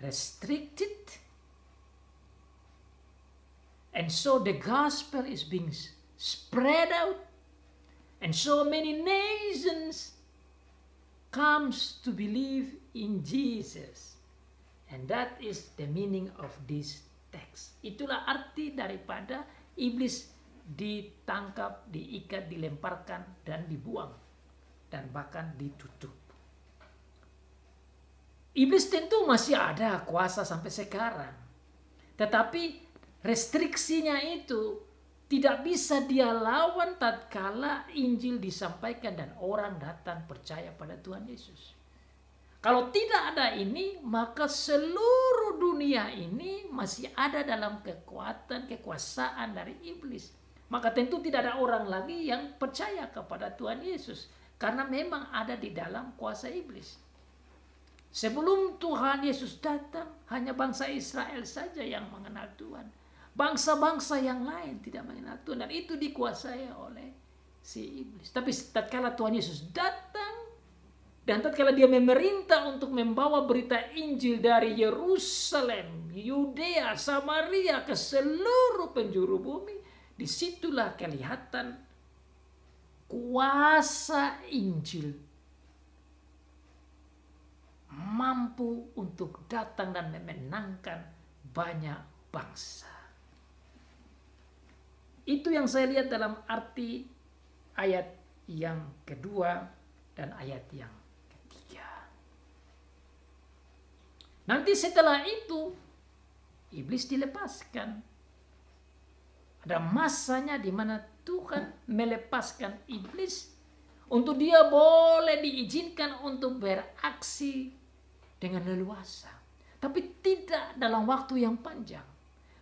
[SPEAKER 1] restricted, and so the gospel is being spread out, and so many nations comes to believe in Jesus. And that is the meaning of this text. Itulah arti daripada iblis ditangkap, diikat, dilemparkan, dan dibuang, dan bahkan ditutup. Iblis tentu masih ada kuasa sampai sekarang, tetapi restriksinya itu tidak bisa dia lawan tatkala Injil disampaikan dan orang datang percaya pada Tuhan Yesus. Kalau tidak ada ini, maka seluruh dunia ini masih ada dalam kekuasaan dari iblis. Maka tentu tidak ada orang lagi yang percaya kepada Tuhan Yesus, karena memang ada di dalam kuasa iblis. Sebelum Tuhan Yesus datang, hanya bangsa Israel saja yang mengenal Tuhan. Bangsa-bangsa yang lain tidak mengenal Tuhan, dan itu dikuasai oleh si iblis. Tapi tatkala Tuhan Yesus datang, dan tatkala dia memerintah untuk membawa berita Injil dari Yerusalem, Yudea, Samaria ke seluruh penjuru bumi, disitulah kelihatan kuasa Injil mampu untuk datang dan memenangkan banyak bangsa. Itu yang saya lihat dalam arti ayat yang kedua dan ayat yang ketiga. Nanti setelah itu, iblis dilepaskan. Ada masanya di mana Tuhan melepaskan iblis untuk dia boleh diizinkan untuk beraksi dengan leluasa. Tapi tidak dalam waktu yang panjang.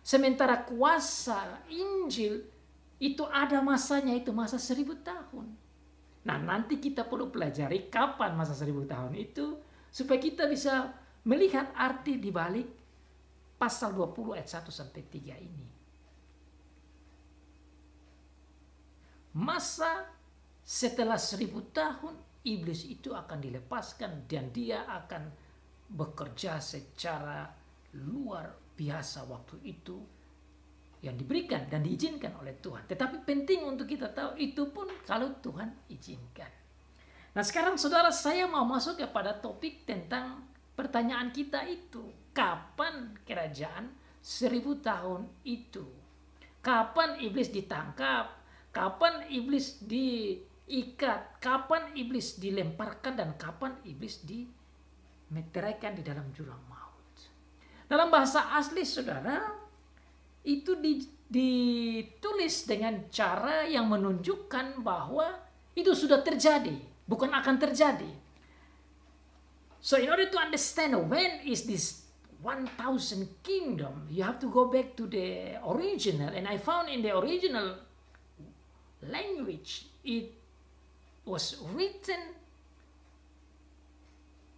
[SPEAKER 1] Sementara kuasa Injil itu ada masanya, itu masa 1000 tahun. Nah, nanti kita perlu pelajari kapan masa 1000 tahun itu, supaya kita bisa melihat arti di balik pasal 20 ayat 1-3 ini. Masa setelah 1000 tahun, iblis itu akan dilepaskan dan dia akan bekerja secara luar biasa waktu itu yang diberikan dan diizinkan oleh Tuhan. Tetapi penting untuk kita tahu itu pun kalau Tuhan izinkan. Nah, sekarang saudara, saya mau masuk kepada topik tentang pertanyaan kita itu. Kapan kerajaan 1000 tahun itu? Kapan iblis ditangkap? Kapan iblis diikat? Kapan iblis dilemparkan? Dan kapan iblis dimeteraikan di dalam jurang maut? Dalam bahasa asli, saudara, itu ditulis dengan cara yang menunjukkan bahwa itu sudah terjadi, bukan akan terjadi. So in order to understand when is this 1000 kingdom, you have to go back to the original. And I found in the original language, it was written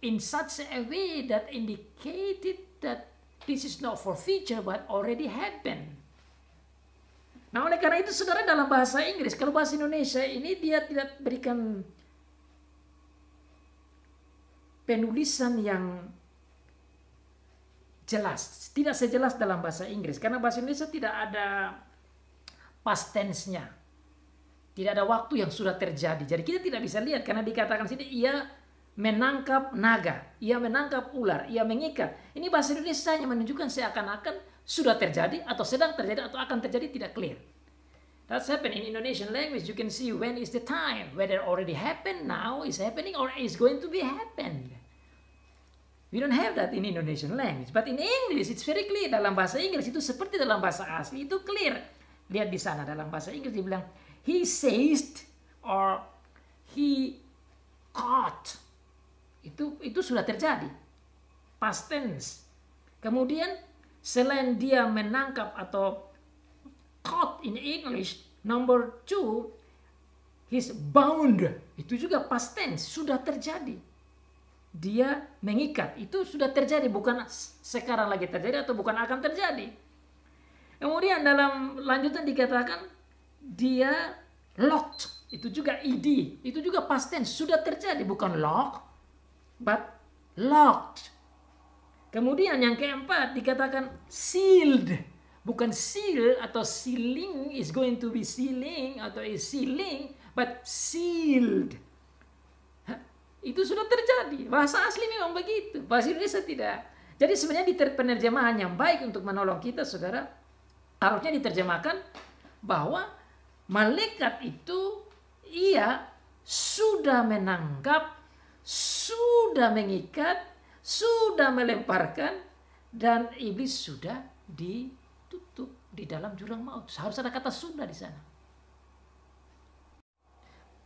[SPEAKER 1] in such a way that indicated that this is not for future but already happened. Nah, oleh karena itu saudara, dalam bahasa Inggris, kalau bahasa Indonesia ini dia tidak berikan penulisan yang jelas, tidak sejelas dalam bahasa Inggris, karena bahasa Indonesia tidak ada past tense-nya, tidak ada waktu yang sudah terjadi. Jadi kita tidak bisa lihat, karena dikatakan sini ia menangkap naga, ia menangkap ular, ia mengikat. Ini bahasa Indonesia yang menunjukkan seakan-akan sudah terjadi atau sedang terjadi atau akan terjadi, tidak clear. That's happened in Indonesian language. You can see when is the time, whether already happened, now is happening, or is going to be happened. We don't have that in Indonesian language. But in English, it's very clear. Dalam bahasa Inggris itu seperti dalam bahasa asli, itu clear. Lihat di sana, dalam bahasa Inggris dia bilang, he seized or he caught. Itu sudah terjadi. Past tense. Kemudian, selain dia menangkap atau caught in English, number 2, he's bound. Itu juga past tense, sudah terjadi. Dia mengikat, itu sudah terjadi, bukan sekarang lagi terjadi atau bukan akan terjadi. Kemudian dalam lanjutan dikatakan dia locked, itu juga ed, itu juga past tense, sudah terjadi, bukan lock, but locked. Kemudian yang keempat dikatakan sealed. Bukan seal atau sealing, is going to be sealing atau is sealing, but sealed. Itu sudah terjadi. Bahasa asli memang begitu. Bahasa Indonesia tidak. Jadi sebenarnya di penerjemahan yang baik untuk menolong kita, saudara, harusnya diterjemahkan bahwa malaikat itu ia sudah menangkap, sudah mengikat, sudah melemparkan, dan iblis sudah ditutup di dalam jurang maut. Harus ada kata sudah di sana.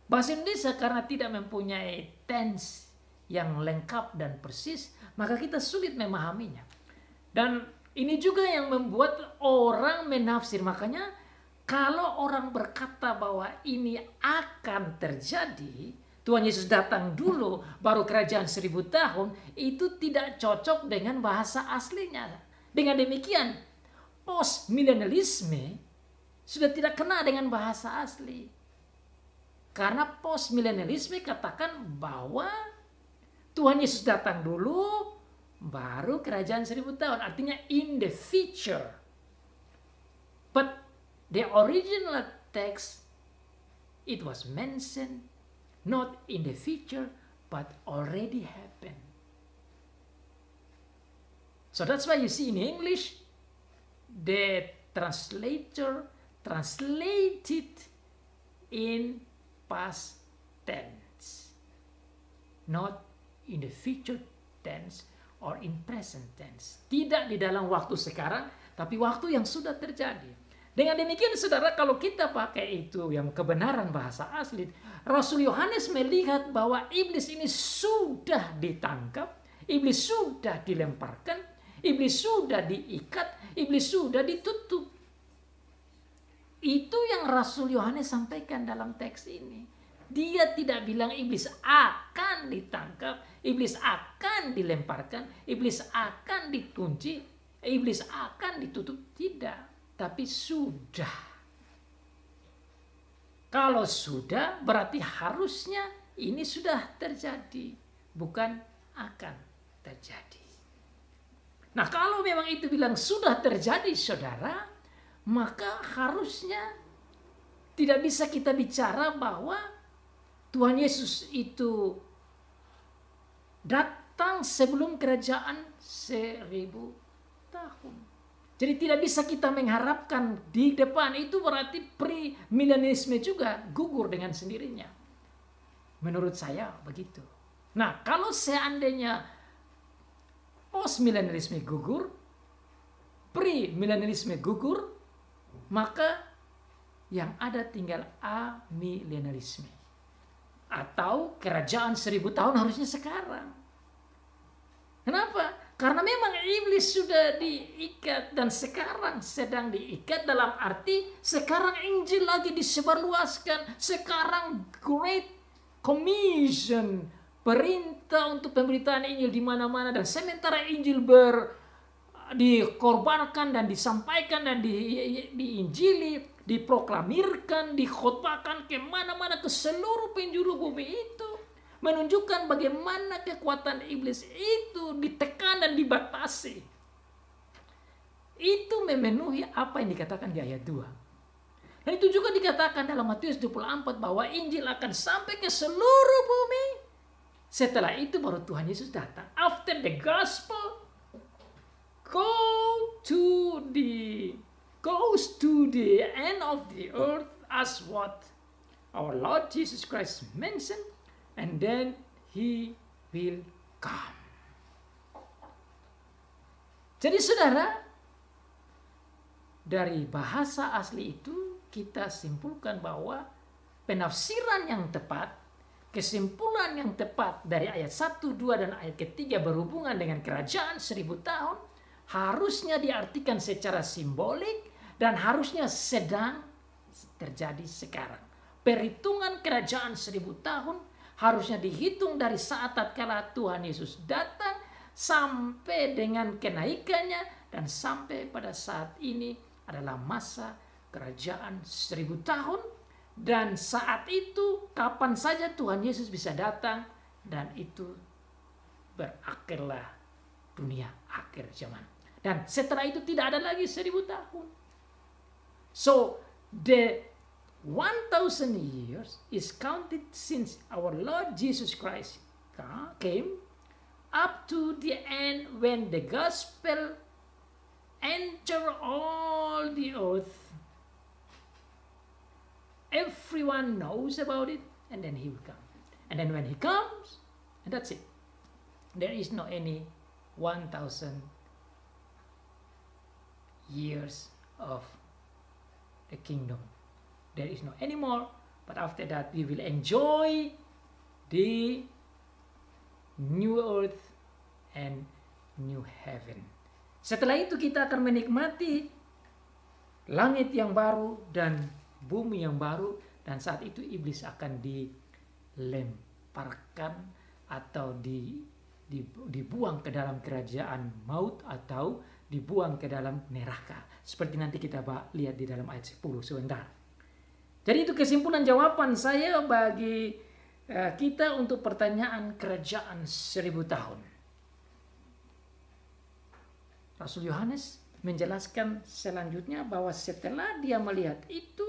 [SPEAKER 1] Bahasa Indonesia karena tidak mempunyai tense yang lengkap dan persis, maka kita sulit memahaminya. Dan ini juga yang membuat orang menafsir. Makanya kalau orang berkata bahwa ini akan terjadi, Tuhan Yesus datang dulu, baru kerajaan 1000 tahun, itu tidak cocok dengan bahasa aslinya. Dengan demikian, postmilenialisme sudah tidak kena dengan bahasa asli. Karena postmilenialisme katakan bahwa Tuhan Yesus datang dulu, baru kerajaan 1000 tahun. Artinya in the future. But the original text, it was mentioned not in the future, but already happened. So that's why you see in English, the translator translated in past tense, not in the future tense or in present tense. Tidak di dalam waktu sekarang, tapi waktu yang sudah terjadi. Dengan demikian, saudara, kalau kita pakai itu yang kebenaran bahasa asli, Rasul Yohanes melihat bahwa iblis ini sudah ditangkap, iblis sudah dilemparkan, iblis sudah diikat, iblis sudah ditutup. Itu yang Rasul Yohanes sampaikan dalam teks ini. Dia tidak bilang iblis akan ditangkap, iblis akan dilemparkan, iblis akan dikunci, iblis akan ditutup. Tidak. Tapi sudah. Kalau sudah, berarti harusnya ini sudah terjadi. Bukan akan terjadi. Nah, kalau memang itu bilang sudah terjadi, saudara, maka harusnya tidak bisa kita bicara bahwa Tuhan Yesus itu datang sebelum kerajaan 1000 tahun. Jadi tidak bisa kita mengharapkan di depan, itu berarti pre-milenialisme juga gugur dengan sendirinya. Menurut saya begitu. Nah, kalau seandainya post-milenialisme gugur, pre-milenialisme gugur, maka yang ada tinggal amilenialisme. Atau kerajaan 1000 tahun harusnya sekarang. Kenapa? Karena memang iblis sudah diikat dan sekarang sedang diikat, dalam arti sekarang Injil lagi disebarluaskan. Sekarang Great Commission, perintah untuk pemberitaan Injil di mana-mana, dan sementara Injil dikorbankan dan disampaikan dan diinjili, diproklamirkan, dikhotbahkan ke mana-mana, ke seluruh penjuru bumi itu. Menunjukkan bagaimana kekuatan iblis itu ditekan dan dibatasi. Itu memenuhi apa yang dikatakan di ayat 2. Dan itu juga dikatakan dalam Matius 24 bahwa Injil akan sampai ke seluruh bumi. Setelah itu baru Tuhan Yesus datang. After the gospel goes to the end of the earth, as what our Lord Jesus Christ mentioned, and then He will come. Jadi saudara, dari bahasa asli itu kita simpulkan bahwa penafsiran yang tepat, kesimpulan yang tepat dari ayat 1, 2, dan ayat ketiga berhubungan dengan kerajaan 1000 tahun harusnya diartikan secara simbolik dan harusnya sedang terjadi sekarang. Perhitungan kerajaan 1000 tahun harusnya dihitung dari saat tatkala Tuhan Yesus datang sampai dengan kenaikannya, dan sampai pada saat ini adalah masa kerajaan 1000 tahun. Dan saat itu kapan saja Tuhan Yesus bisa datang, dan itu berakhirlah dunia akhir zaman. Dan setelah itu tidak ada lagi 1000 tahun. So the 1000 years is counted since our Lord Jesus Christ came up to the end, when the gospel enter all the earth. Everyone knows about it, and then He will come. And then when He comes, and that's it. There is no any 1000 years of the kingdom. There is no anymore. But after that, we will enjoy the new earth and new heaven. Setelah itu kita akan menikmati langit yang baru dan bumi yang baru, dan saat itu iblis akan dilemparkan atau dibuang ke dalam kerajaan maut, atau dibuang ke dalam neraka. Seperti nanti kita lihat di dalam ayat 10 sebentar. Jadi itu kesimpulan jawaban saya bagi kita untuk pertanyaan kerajaan 1000 tahun. Rasul Yohanes menjelaskan selanjutnya bahwa setelah dia melihat itu,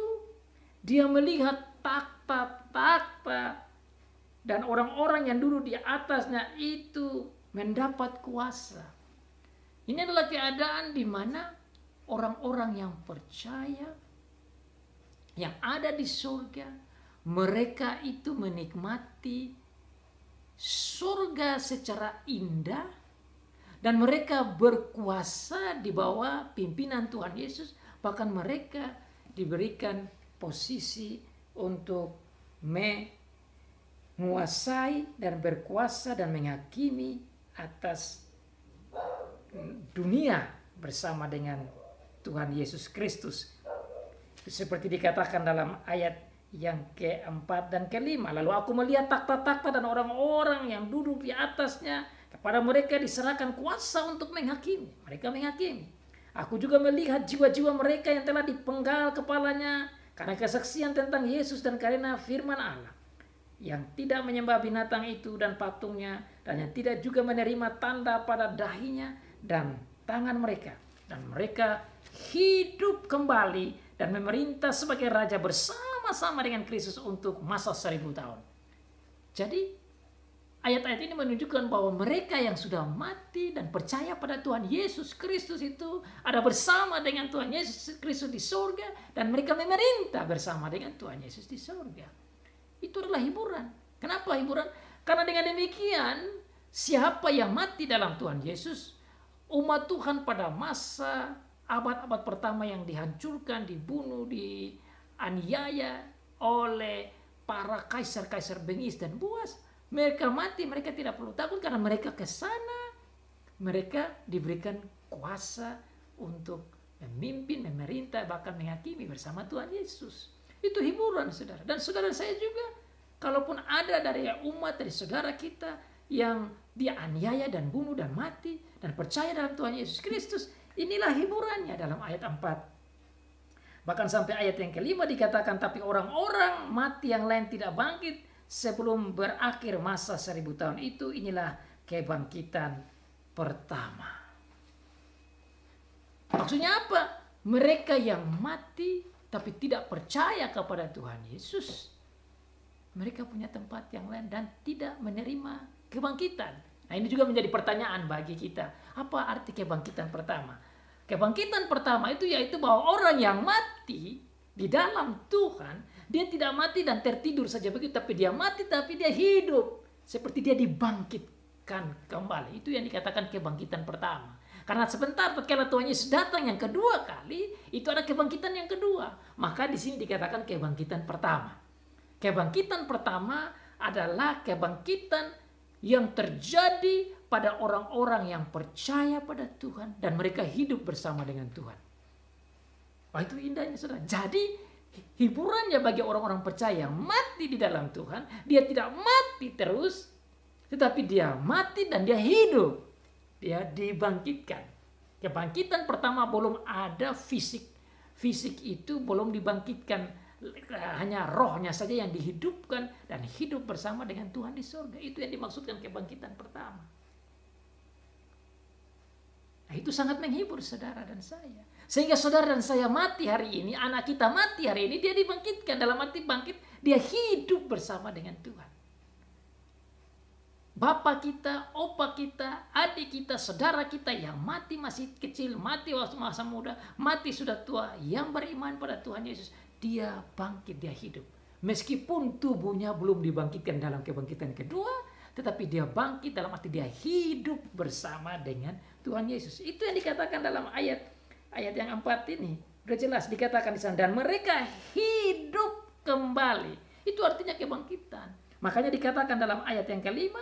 [SPEAKER 1] dia melihat takhta-takhta dan orang-orang yang duduk di atasnya itu mendapat kuasa. Ini adalah keadaan di mana orang-orang yang percaya, yang ada di surga, mereka itu menikmati surga secara indah, dan mereka berkuasa di bawah pimpinan Tuhan Yesus. Bahkan mereka diberikan posisi untuk menguasai dan berkuasa dan menghakimi atas dunia bersama dengan Tuhan Yesus Kristus. Seperti dikatakan dalam ayat yang keempat dan kelima. Lalu aku melihat takhta-takhta dan orang-orang yang duduk di atasnya. Kepada mereka diserahkan kuasa untuk menghakimi. Mereka menghakimi. Aku juga melihat jiwa-jiwa mereka yang telah dipenggal kepalanya karena kesaksian tentang Yesus dan karena firman Allah, yang tidak menyembah binatang itu dan patungnya, dan yang tidak juga menerima tanda pada dahinya dan tangan mereka. Dan mereka hidup kembali dan memerintah sebagai raja bersama-sama dengan Kristus untuk masa 1000 tahun. Jadi ayat-ayat ini menunjukkan bahwa mereka yang sudah mati dan percaya pada Tuhan Yesus Kristus itu ada bersama dengan Tuhan Yesus Kristus di surga, dan mereka memerintah bersama dengan Tuhan Yesus di surga. Itu adalah hiburan. Kenapa hiburan? Karena dengan demikian, siapa yang mati dalam Tuhan Yesus, umat Tuhan pada masa abad-abad pertama yang dihancurkan, dibunuh, dianiaya oleh para kaisar-kaisar bengis dan buas, mereka mati, mereka tidak perlu takut karena mereka ke sana, mereka diberikan kuasa untuk memimpin, memerintah, bahkan menghakimi bersama Tuhan Yesus. Itu hiburan, saudara. Dan saudara saya juga, kalaupun ada dari umat, dari saudara kita yang dianiaya dan bunuh dan mati dan percaya dalam Tuhan Yesus Kristus, inilah hiburannya dalam ayat 4. Bahkan sampai ayat yang kelima dikatakan, tapi orang-orang mati yang lain tidak bangkit sebelum berakhir masa 1000 tahun itu. Inilah kebangkitan pertama. Maksudnya apa? Mereka yang mati tapi tidak percaya kepada Tuhan Yesus, mereka punya tempat yang lain dan tidak menerima kebangkitan. Nah, ini juga menjadi pertanyaan bagi kita. Apa arti kebangkitan pertama? Kebangkitan pertama itu yaitu bahwa orang yang mati Di dalam Tuhan, dia tidak mati dan tertidur saja begitu, tapi dia mati tapi dia hidup. Seperti dia dibangkitkan kembali. Itu yang dikatakan kebangkitan pertama. Karena sebentar tatkala Tuhan Yesus datang yang kedua kali, itu ada kebangkitan yang kedua. Maka di sini dikatakan kebangkitan pertama. Kebangkitan pertama adalah kebangkitan yang terjadi pada orang-orang yang percaya pada Tuhan dan mereka hidup bersama dengan Tuhan. Wah, itu indahnya, saudara. Jadi hiburannya bagi orang-orang percaya yang mati di dalam Tuhan, dia tidak mati terus, tetapi dia mati dan dia hidup. Dia dibangkitkan. Kebangkitan pertama belum ada fisik. Fisik itu belum dibangkitkan. Hanya rohnya saja yang dihidupkan dan hidup bersama dengan Tuhan di surga. Itu yang dimaksudkan kebangkitan pertama. Nah, itu sangat menghibur saudara dan saya. Sehingga saudara dan saya mati hari ini, anak kita mati hari ini, dia dibangkitkan. Dalam arti bangkit, dia hidup bersama dengan Tuhan. Bapak kita, opa kita, adik kita, saudara kita yang mati masih kecil, mati waktu masa muda, mati sudah tua, yang beriman pada Tuhan Yesus, dia bangkit, dia hidup. Meskipun tubuhnya belum dibangkitkan dalam kebangkitan kedua, tetapi dia bangkit dalam arti dia hidup bersama dengan Tuhan Yesus. Itu yang dikatakan dalam ayat yang 4 ini. Sudah jelas dikatakan di sana, dan mereka hidup kembali. Itu artinya kebangkitan. Makanya dikatakan dalam ayat yang kelima,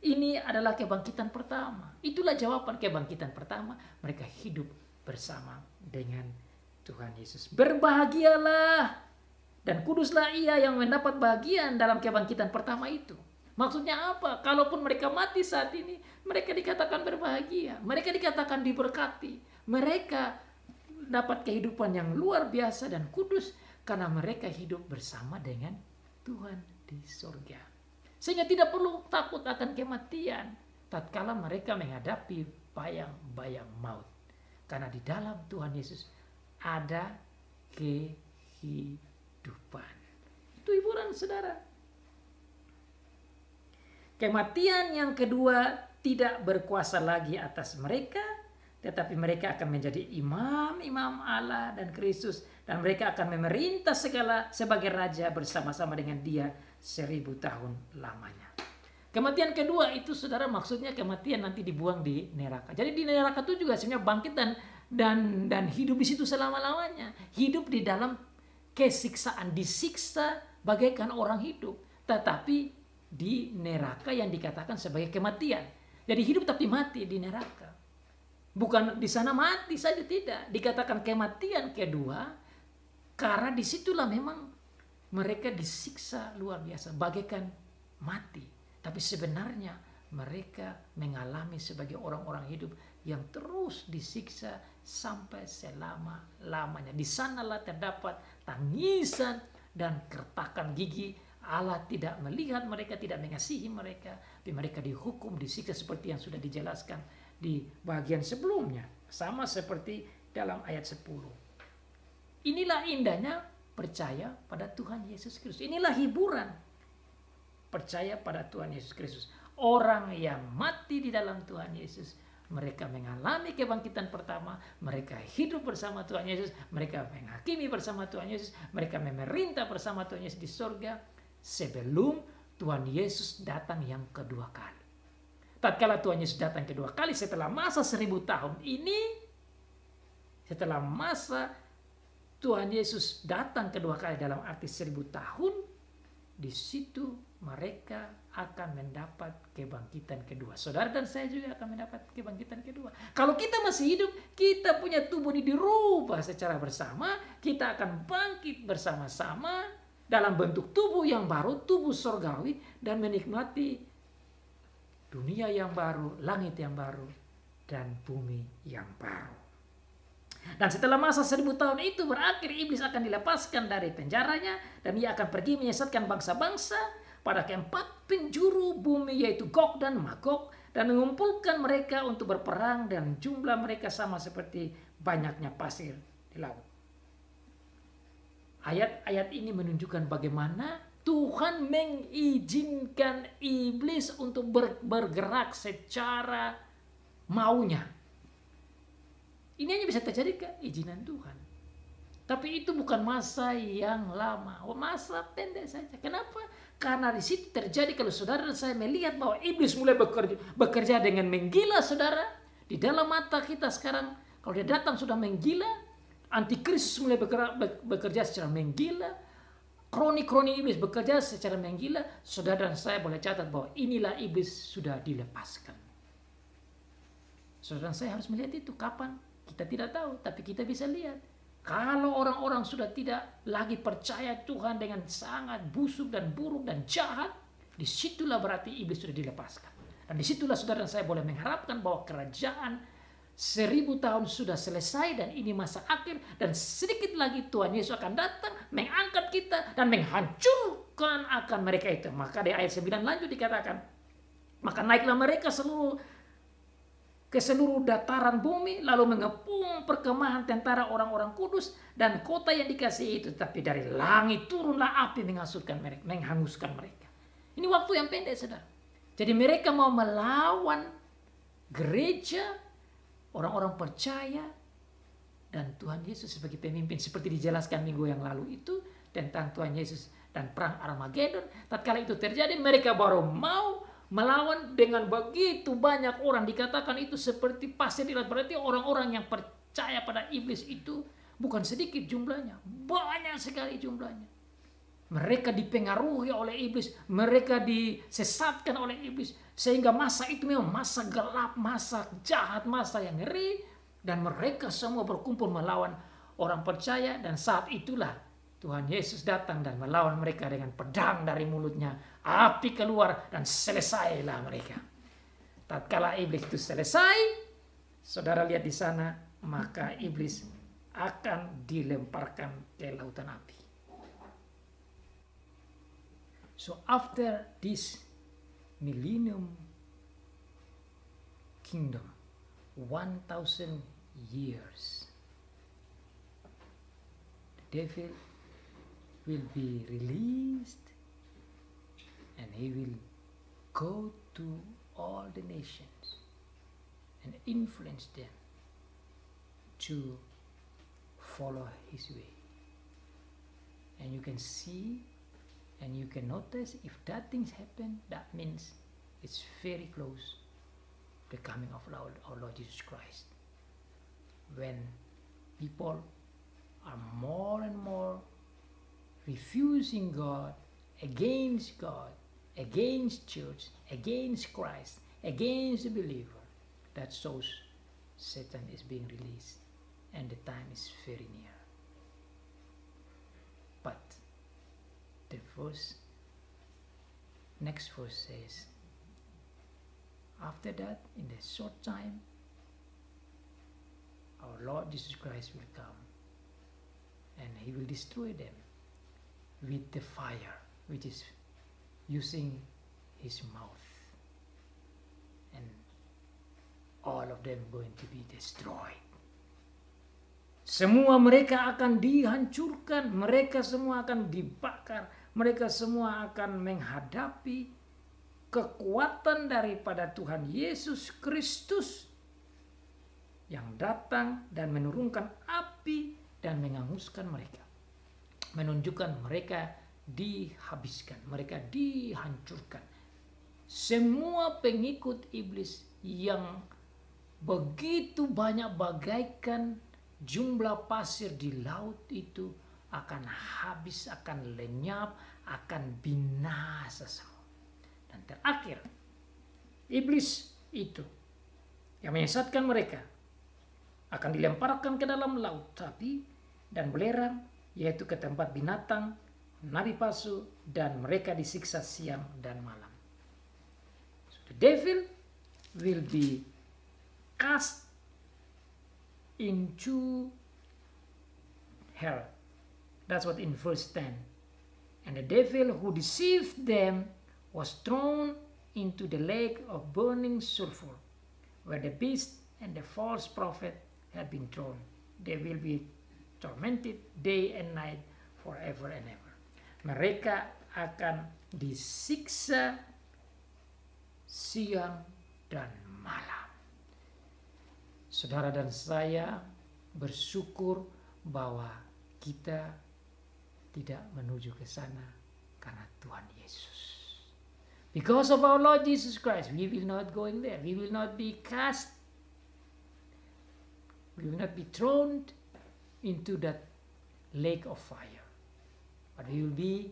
[SPEAKER 1] ini adalah kebangkitan pertama. Itulah jawaban kebangkitan pertama. Mereka hidup bersama dengan Tuhan Yesus. Berbahagialah dan kuduslah ia yang mendapat bagian dalam kebangkitan pertama itu. Maksudnya apa? Kalaupun mereka mati saat ini, mereka dikatakan berbahagia. Mereka dikatakan diberkati. Mereka dapat kehidupan yang luar biasa dan kudus karena mereka hidup bersama dengan Tuhan di surga. Sehingga tidak perlu takut akan kematian tatkala mereka menghadapi bayang-bayang maut. Karena di dalam Tuhan Yesus ada kehidupan. Itu hiburan saudara. Kematian yang kedua tidak berkuasa lagi atas mereka, tetapi mereka akan menjadi imam-imam Allah dan Kristus, dan mereka akan memerintah segala sebagai raja bersama-sama dengan Dia 1000 tahun lamanya. Kematian kedua itu saudara maksudnya kematian nanti dibuang di neraka. Jadi di neraka itu juga sebenarnya bangkit dan hidup di situ selama-lamanya. Hidup di dalam kesiksaan, disiksa bagaikan orang hidup, tetapi di neraka yang dikatakan sebagai kematian. Jadi hidup tapi mati di neraka. Bukan di sana mati saja, tidak. Dikatakan kematian kedua karena disitulah memang mereka disiksa luar biasa bagaikan mati. Tapi sebenarnya mereka mengalami sebagai orang-orang hidup yang terus disiksa sampai selama-lamanya. Di sanalah terdapat tangisan dan kertakan gigi. Allah tidak melihat mereka, tidak mengasihi mereka, tapi mereka dihukum, disiksa seperti yang sudah dijelaskan di bagian sebelumnya. Sama seperti dalam ayat 10. Inilah indahnya percaya pada Tuhan Yesus Kristus. Inilah hiburan percaya pada Tuhan Yesus Kristus. Orang yang mati di dalam Tuhan Yesus, mereka mengalami kebangkitan pertama, mereka hidup bersama Tuhan Yesus, mereka menghakimi bersama Tuhan Yesus, mereka memerintah bersama Tuhan Yesus di surga sebelum Tuhan Yesus datang yang kedua kali. Tatkala Tuhan Yesus datang kedua kali setelah masa 1000 tahun ini, setelah masa Tuhan Yesus datang kedua kali dalam arti 1000 tahun, di situ mereka akan mendapat kebangkitan kedua. Saudara dan saya juga akan mendapat kebangkitan kedua. Kalau kita masih hidup, kita punya tubuh ini dirubah secara bersama, kita akan bangkit bersama-sama dalam bentuk tubuh yang baru, tubuh surgawi, dan menikmati dunia yang baru, langit yang baru, dan bumi yang baru. Dan setelah masa 1000 tahun itu berakhir, iblis akan dilepaskan dari penjaranya dan ia akan pergi menyesatkan bangsa-bangsa pada keempat penjuru bumi, yaitu Gog dan Magog, dan mengumpulkan mereka untuk berperang, dan jumlah mereka sama seperti banyaknya pasir di laut. Ayat-ayat ini menunjukkan bagaimana Tuhan mengizinkan iblis untuk bergerak secara maunya. Ini hanya bisa terjadi keizinan Tuhan. Tapi itu bukan masa yang lama, masa pendek saja. Kenapa? Karena di situ terjadi, kalau saudara dan saya melihat bahwa iblis mulai bekerja dengan menggila, saudara. Di dalam mata kita sekarang, kalau dia datang sudah menggila, antikristus mulai bekerja secara menggila, kroni-kroni iblis bekerja secara menggila. Saudara dan saya boleh catat bahwa inilah iblis sudah dilepaskan. Saudara dan saya harus melihat itu. Kapan? Kita tidak tahu, tapi kita bisa lihat. Kalau orang-orang sudah tidak lagi percaya Tuhan dengan sangat busuk dan buruk dan jahat, disitulah berarti iblis sudah dilepaskan. Dan disitulah saudara dan saya boleh mengharapkan bahwa kerajaan 1000 tahun sudah selesai dan ini masa akhir, dan sedikit lagi Tuhan Yesus akan datang mengangkat kita dan menghancurkan akan mereka itu. Maka di ayat 9 lanjut dikatakan, maka naiklah mereka ke seluruh dataran bumi, lalu mengepung perkemahan tentara orang-orang kudus dan kota yang dikasihi itu. Tapi dari langit turunlah api menghanguskan mereka. Ini waktu yang pendek, saudara. Jadi mereka mau melawan gereja, orang-orang percaya, dan Tuhan Yesus sebagai pemimpin. Seperti dijelaskan minggu yang lalu itu tentang Tuhan Yesus dan perang Armageddon. Tatkala itu terjadi, mereka baru mau melawan dengan begitu banyak orang. Dikatakan itu seperti pasir di laut. Berarti orang-orang yang percaya pada iblis itu bukan sedikit jumlahnya, banyak sekali jumlahnya. Mereka dipengaruhi oleh iblis, mereka disesatkan oleh iblis, sehingga masa itu memang masa gelap, masa jahat, masa yang ngeri, dan mereka semua berkumpul melawan orang percaya. Dan saat itulah Tuhan Yesus datang dan melawan mereka dengan pedang dari mulutnya, api keluar, dan selesailah mereka. Tatkala iblis itu selesai, saudara lihat di sana, maka iblis akan dilemparkan ke lautan api. So after this millennium kingdom, 1000 years, the devil will be released and he will go to all the nations and influence them to follow his way. And you can see and you can notice, if that things happen, that means it's very close to the coming of our Lord Jesus Christ. When people are more and more refusing God, against church, against Christ, against the believer, that shows Satan is being released and the time is very near. But the next verse says, after that, in a short time, our Lord Jesus Christ will come and he will destroy them with the fire, which is using his mouth, and all of them going to be destroyed. Semua mereka akan dihancurkan, mereka semua akan dibakar, mereka semua akan menghadapi kekuatan daripada Tuhan Yesus Kristus yang datang dan menurunkan api dan menghanguskan mereka, menunjukkan mereka dihabiskan, mereka dihancurkan. Semua pengikut iblis yang begitu banyak bagaikan jumlah pasir di laut itu akan habis, akan lenyap, akan binasa semua. Dan terakhir, iblis itu yang menyesatkan mereka akan dilemparkan ke dalam laut api dan belerang, yaitu ke tempat binatang, nabi palsu, dan mereka disiksa siang dan malam. So the devil will be cast into hell. That's what in verse 10. And the devil who deceived them was thrown into the lake of burning sulfur, where the beast and the false prophet have been thrown. They will be tormented day and night forever and ever. Mereka akan disiksa siang dan malam. Saudara dan saya bersyukur bahwa kita tidak menuju ke sana karena Tuhan Yesus. Because of our Lord Jesus Christ, we will not going there. We will not be cast. We will not be thrown into that lake of fire. But we will be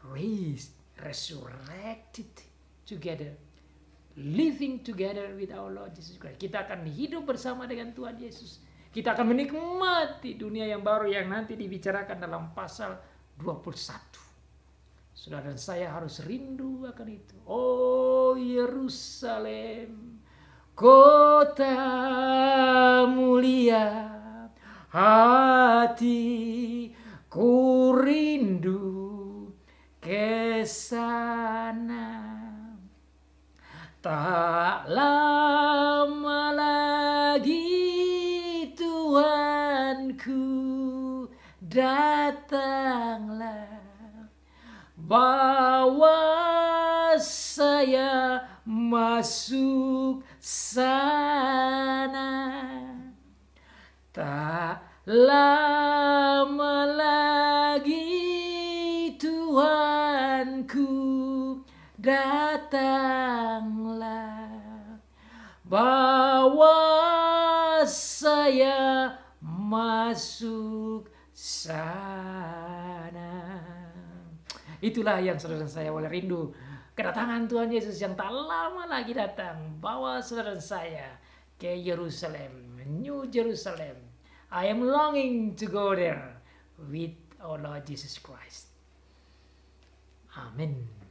[SPEAKER 1] raised, resurrected together, living together with our Lord Jesus Christ. Kita akan hidup bersama dengan Tuhan Yesus. Kita akan menikmati dunia yang baru yang nanti dibicarakan dalam pasal 21. Saudara dan saya harus rindu akan itu. Oh Yerusalem, kota mulia, hatiku rindu ke sana. Tak lama lagi Tuhanku datanglah, bawa saya masuk sana. Tak lama lagi Tuhanku datanglah, bawa saya masuk sana. Itulah yang saudara saya oleh rindu. Kedatangan Tuhan Yesus yang tak lama lagi datang. Bawa saudara saya ke Yerusalem, New Jerusalem. I am longing to go there with our Lord Jesus Christ. Amin.